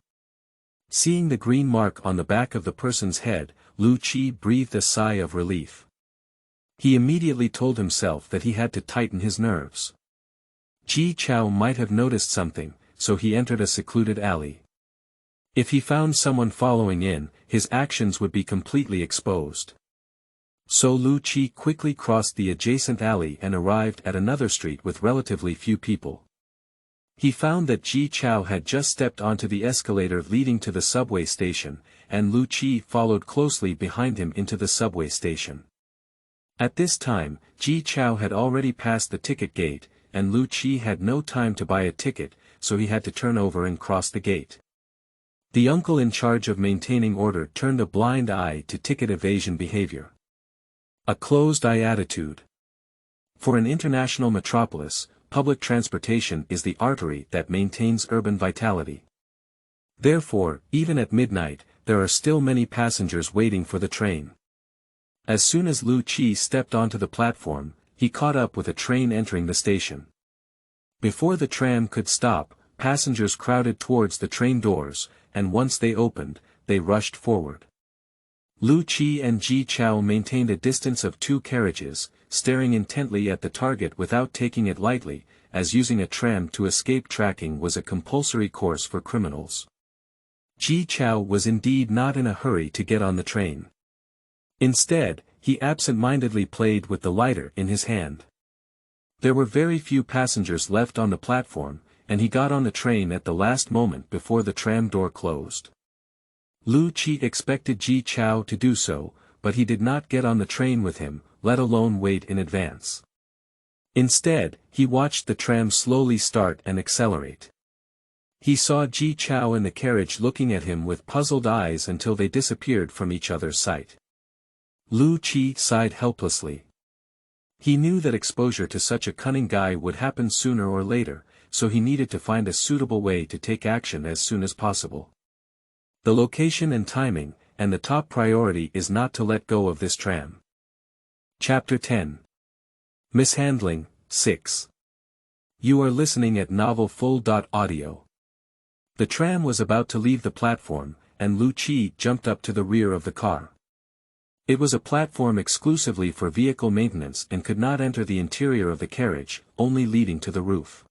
Seeing the green mark on the back of the person's head, Lu Qi breathed a sigh of relief. He immediately told himself that he had to tighten his nerves. Ji Chao might have noticed something, so he entered a secluded alley. If he found someone following in, his actions would be completely exposed. So Lu Qi quickly crossed the adjacent alley and arrived at another street with relatively few people. He found that Ji Chao had just stepped onto the escalator leading to the subway station, and Lu Qi followed closely behind him into the subway station. At this time, Ji Chao had already passed the ticket gate, and Lu Qi had no time to buy a ticket, so he had to turn over and cross the gate. The uncle in charge of maintaining order turned a blind eye to ticket evasion behavior. A closed-eye attitude. For an international metropolis, public transportation is the artery that maintains urban vitality. Therefore, even at midnight, there are still many passengers waiting for the train. As soon as Lu Qi stepped onto the platform, he caught up with a train entering the station. Before the tram could stop, passengers crowded towards the train doors, and once they opened, they rushed forward. Lu Qi and Ji Chao maintained a distance of 2 carriages, staring intently at the target without taking it lightly, as using a tram to escape tracking was a compulsory course for criminals. Ji Chao was indeed not in a hurry to get on the train. Instead, he absent-mindedly played with the lighter in his hand. There were very few passengers left on the platform, and he got on the train at the last moment before the tram door closed. Lu Qi expected Ji Chao to do so, but he did not get on the train with him, let alone wait in advance. Instead, he watched the tram slowly start and accelerate. He saw Ji Chao in the carriage looking at him with puzzled eyes until they disappeared from each other's sight. Lu Qi sighed helplessly. He knew that exposure to such a cunning guy would happen sooner or later, so he needed to find a suitable way to take action as soon as possible. The location and timing, and the top priority is not to let go of this tram. Chapter 10. Mishandling, 6. You are listening at novelfull.audio. The tram was about to leave the platform, and Lu Qi jumped up to the rear of the car. It was a platform exclusively for vehicle maintenance and could not enter the interior of the carriage, only leading to the roof.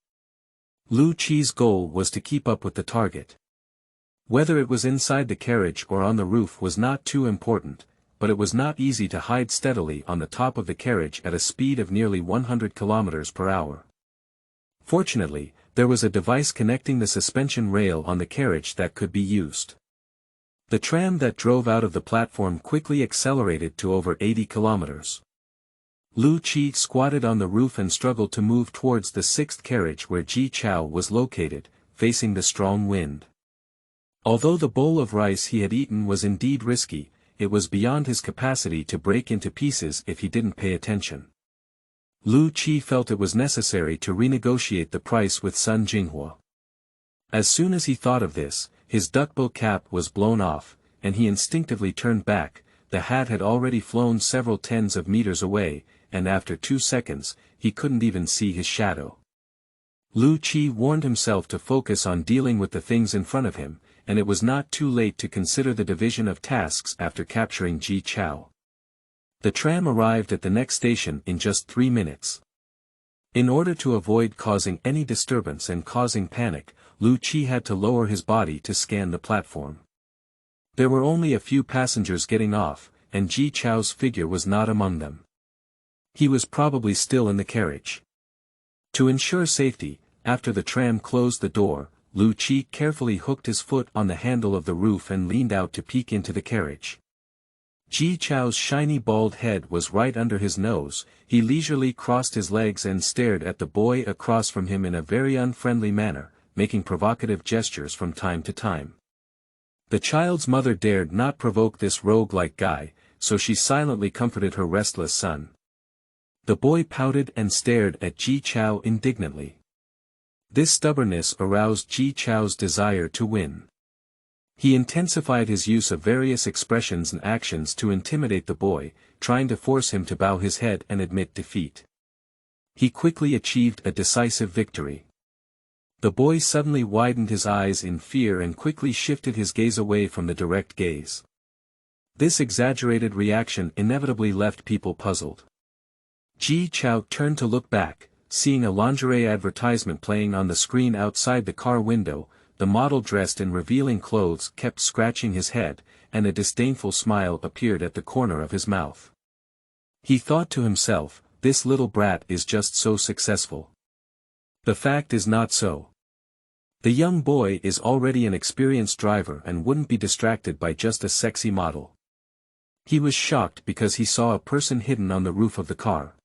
Lu Qi's goal was to keep up with the target. Whether it was inside the carriage or on the roof was not too important, but it was not easy to hide steadily on the top of the carriage at a speed of nearly 100 km per hour. Fortunately, there was a device connecting the suspension rail on the carriage that could be used. The tram that drove out of the platform quickly accelerated to over 80 km. Lu Qi squatted on the roof and struggled to move towards the sixth carriage where Ji Chao was located, facing the strong wind. Although the bowl of rice he had eaten was indeed risky, it was beyond his capacity to break into pieces if he didn't pay attention. Lu Qi felt it was necessary to renegotiate the price with Sun Jinghua. As soon as he thought of this, his duckbill cap was blown off, and he instinctively turned back. The hat had already flown several tens of meters away, and after 2 seconds, he couldn't even see his shadow. Lu Qi warned himself to focus on dealing with the things in front of him, and it was not too late to consider the division of tasks after capturing Ji Chao. The tram arrived at the next station in just 3 minutes. In order to avoid causing any disturbance and causing panic, Lu Qi had to lower his body to scan the platform. There were only a few passengers getting off, and Ji Chao's figure was not among them. He was probably still in the carriage. To ensure safety, after the tram closed the door, Lu Qi carefully hooked his foot on the handle of the roof and leaned out to peek into the carriage. Ji Chao's shiny bald head was right under his nose. He leisurely crossed his legs and stared at the boy across from him in a very unfriendly manner, making provocative gestures from time to time. The child's mother dared not provoke this rogue-like guy, so she silently comforted her restless son. The boy pouted and stared at Ji Chao indignantly. This stubbornness aroused Ji Chao's desire to win. He intensified his use of various expressions and actions to intimidate the boy, trying to force him to bow his head and admit defeat. He quickly achieved a decisive victory. The boy suddenly widened his eyes in fear and quickly shifted his gaze away from the direct gaze. This exaggerated reaction inevitably left people puzzled. Ji Chao turned to look back, seeing a lingerie advertisement playing on the screen outside the car window. The model dressed in revealing clothes kept scratching his head, and a disdainful smile appeared at the corner of his mouth. He thought to himself, this little brat is just so successful. The fact is not so. The young boy is already an experienced driver and wouldn't be distracted by just a sexy model. He was shocked because he saw a person hidden on the roof of the car.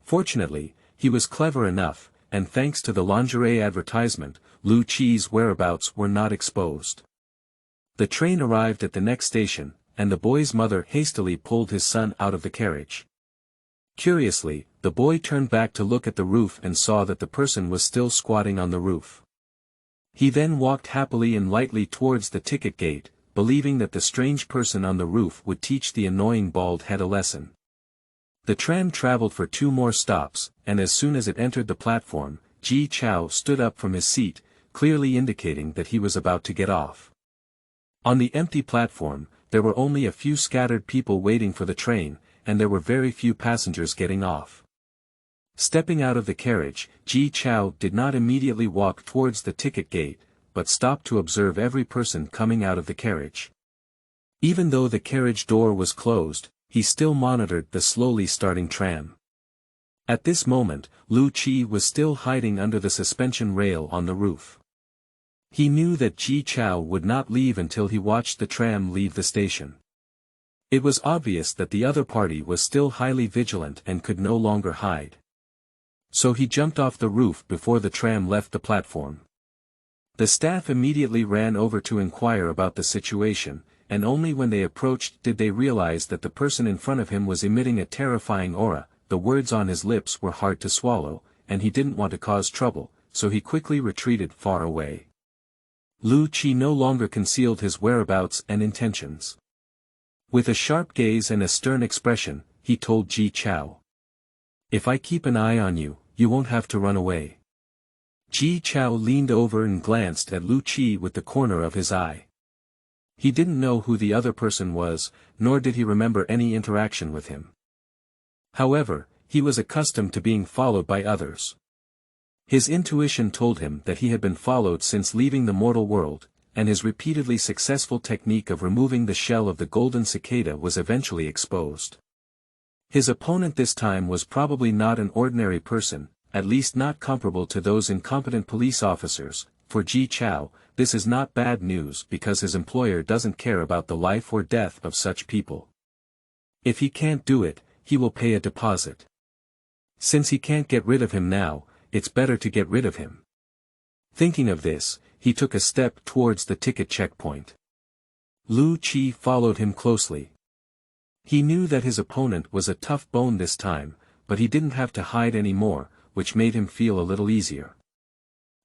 Fortunately, he was clever enough, and thanks to the lingerie advertisement, Lu Qi's whereabouts were not exposed. The train arrived at the next station, and the boy's mother hastily pulled his son out of the carriage. Curiously, the boy turned back to look at the roof and saw that the person was still squatting on the roof. He then walked happily and lightly towards the ticket gate, believing that the strange person on the roof would teach the annoying bald head a lesson. The tram traveled for 2 more stops, and as soon as it entered the platform, Ji Chao stood up from his seat, clearly indicating that he was about to get off. On the empty platform, there were only a few scattered people waiting for the train, and there were very few passengers getting off. Stepping out of the carriage, Ji Chao did not immediately walk towards the ticket gate, but stopped to observe every person coming out of the carriage. Even though the carriage door was closed, he still monitored the slowly starting tram. At this moment, Lu Qi was still hiding under the suspension rail on the roof. He knew that Ji Chao would not leave until he watched the tram leave the station. It was obvious that the other party was still highly vigilant and could no longer hide. So he jumped off the roof before the tram left the platform. The staff immediately ran over to inquire about the situation, and only when they approached did they realize that the person in front of him was emitting a terrifying aura. The words on his lips were hard to swallow, and he didn't want to cause trouble, so he quickly retreated far away. Lu Qi no longer concealed his whereabouts and intentions. With a sharp gaze and a stern expression, he told Ji Chao. "If I keep an eye on you, you won't have to run away." Ji Chao leaned over and glanced at Lu Qi with the corner of his eye. He didn't know who the other person was, nor did he remember any interaction with him. However, he was accustomed to being followed by others. His intuition told him that he had been followed since leaving the mortal world, and his repeatedly successful technique of removing the shell of the golden cicada was eventually exposed. His opponent this time was probably not an ordinary person, at least not comparable to those incompetent police officers. For Ji Chao, this is not bad news because his employer doesn't care about the life or death of such people. If he can't do it, he will pay a deposit. Since he can't get rid of him now, it's better to get rid of him. Thinking of this, he took a step towards the ticket checkpoint. Lu Qi followed him closely. He knew that his opponent was a tough bone this time, but he didn't have to hide anymore, which made him feel a little easier.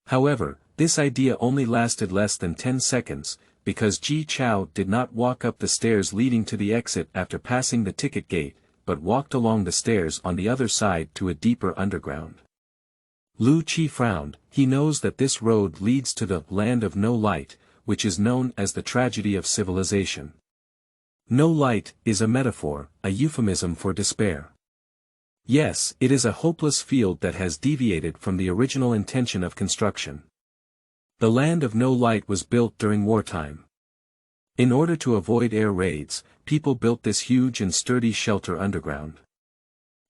However, this idea only lasted less than 10 seconds, because Ji Chao did not walk up the stairs leading to the exit after passing the ticket gate, but walked along the stairs on the other side to a deeper underground. Lu Qi frowned. He knows that this road leads to the land of no light, which is known as the tragedy of civilization. No light is a metaphor, a euphemism for despair. Yes, it is a hopeless field that has deviated from the original intention of construction. The land of no light was built during wartime. In order to avoid air raids, people built this huge and sturdy shelter underground.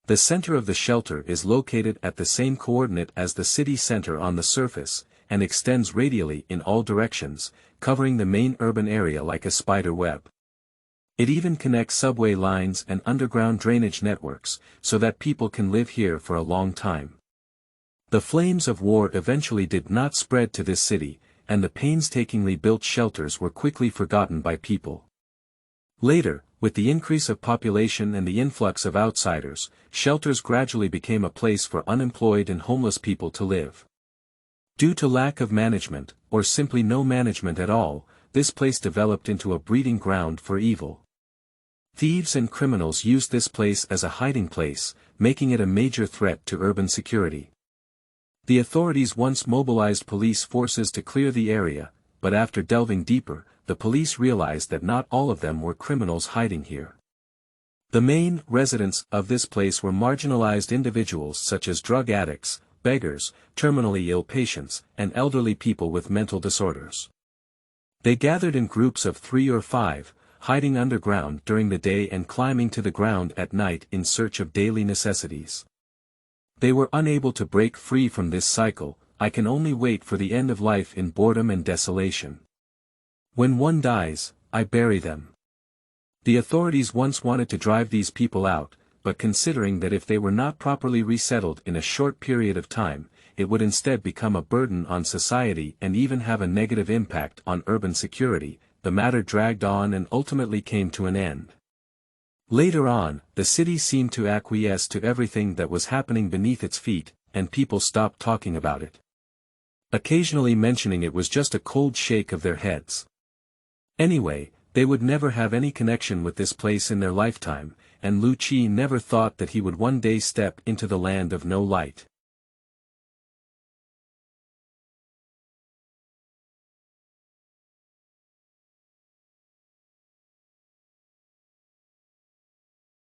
The center of the shelter is located at the same coordinate as the city center on the surface, and extends radially in all directions, covering the main urban area like a spider web. It even connects subway lines and underground drainage networks, so that people can live here for a long time. The flames of war eventually did not spread to this city, and the painstakingly built shelters were quickly forgotten by people. Later, with the increase of population and the influx of outsiders, shelters gradually became a place for unemployed and homeless people to live. Due to lack of management, or simply no management at all, this place developed into a breeding ground for evil. Thieves and criminals used this place as a hiding place, making it a major threat to urban security. The authorities once mobilized police forces to clear the area, but after delving deeper, the police realized that not all of them were criminals hiding here. The main residents of this place were marginalized individuals such as drug addicts, beggars, terminally ill patients, and elderly people with mental disorders. They gathered in groups of 3 or 5, hiding underground during the day and climbing to the ground at night in search of daily necessities. They were unable to break free from this cycle. I can only wait for the end of life in boredom and desolation. When one dies, I bury them. The authorities once wanted to drive these people out, but considering that if they were not properly resettled in a short period of time, it would instead become a burden on society and even have a negative impact on urban security, the matter dragged on and ultimately came to an end. Later on, the city seemed to acquiesce to everything that was happening beneath its feet, and people stopped talking about it. Occasionally mentioning it was just a cold shake of their heads. Anyway, they would never have any connection with this place in their lifetime, and Lu Qi never thought that he would one day step into the land of no light.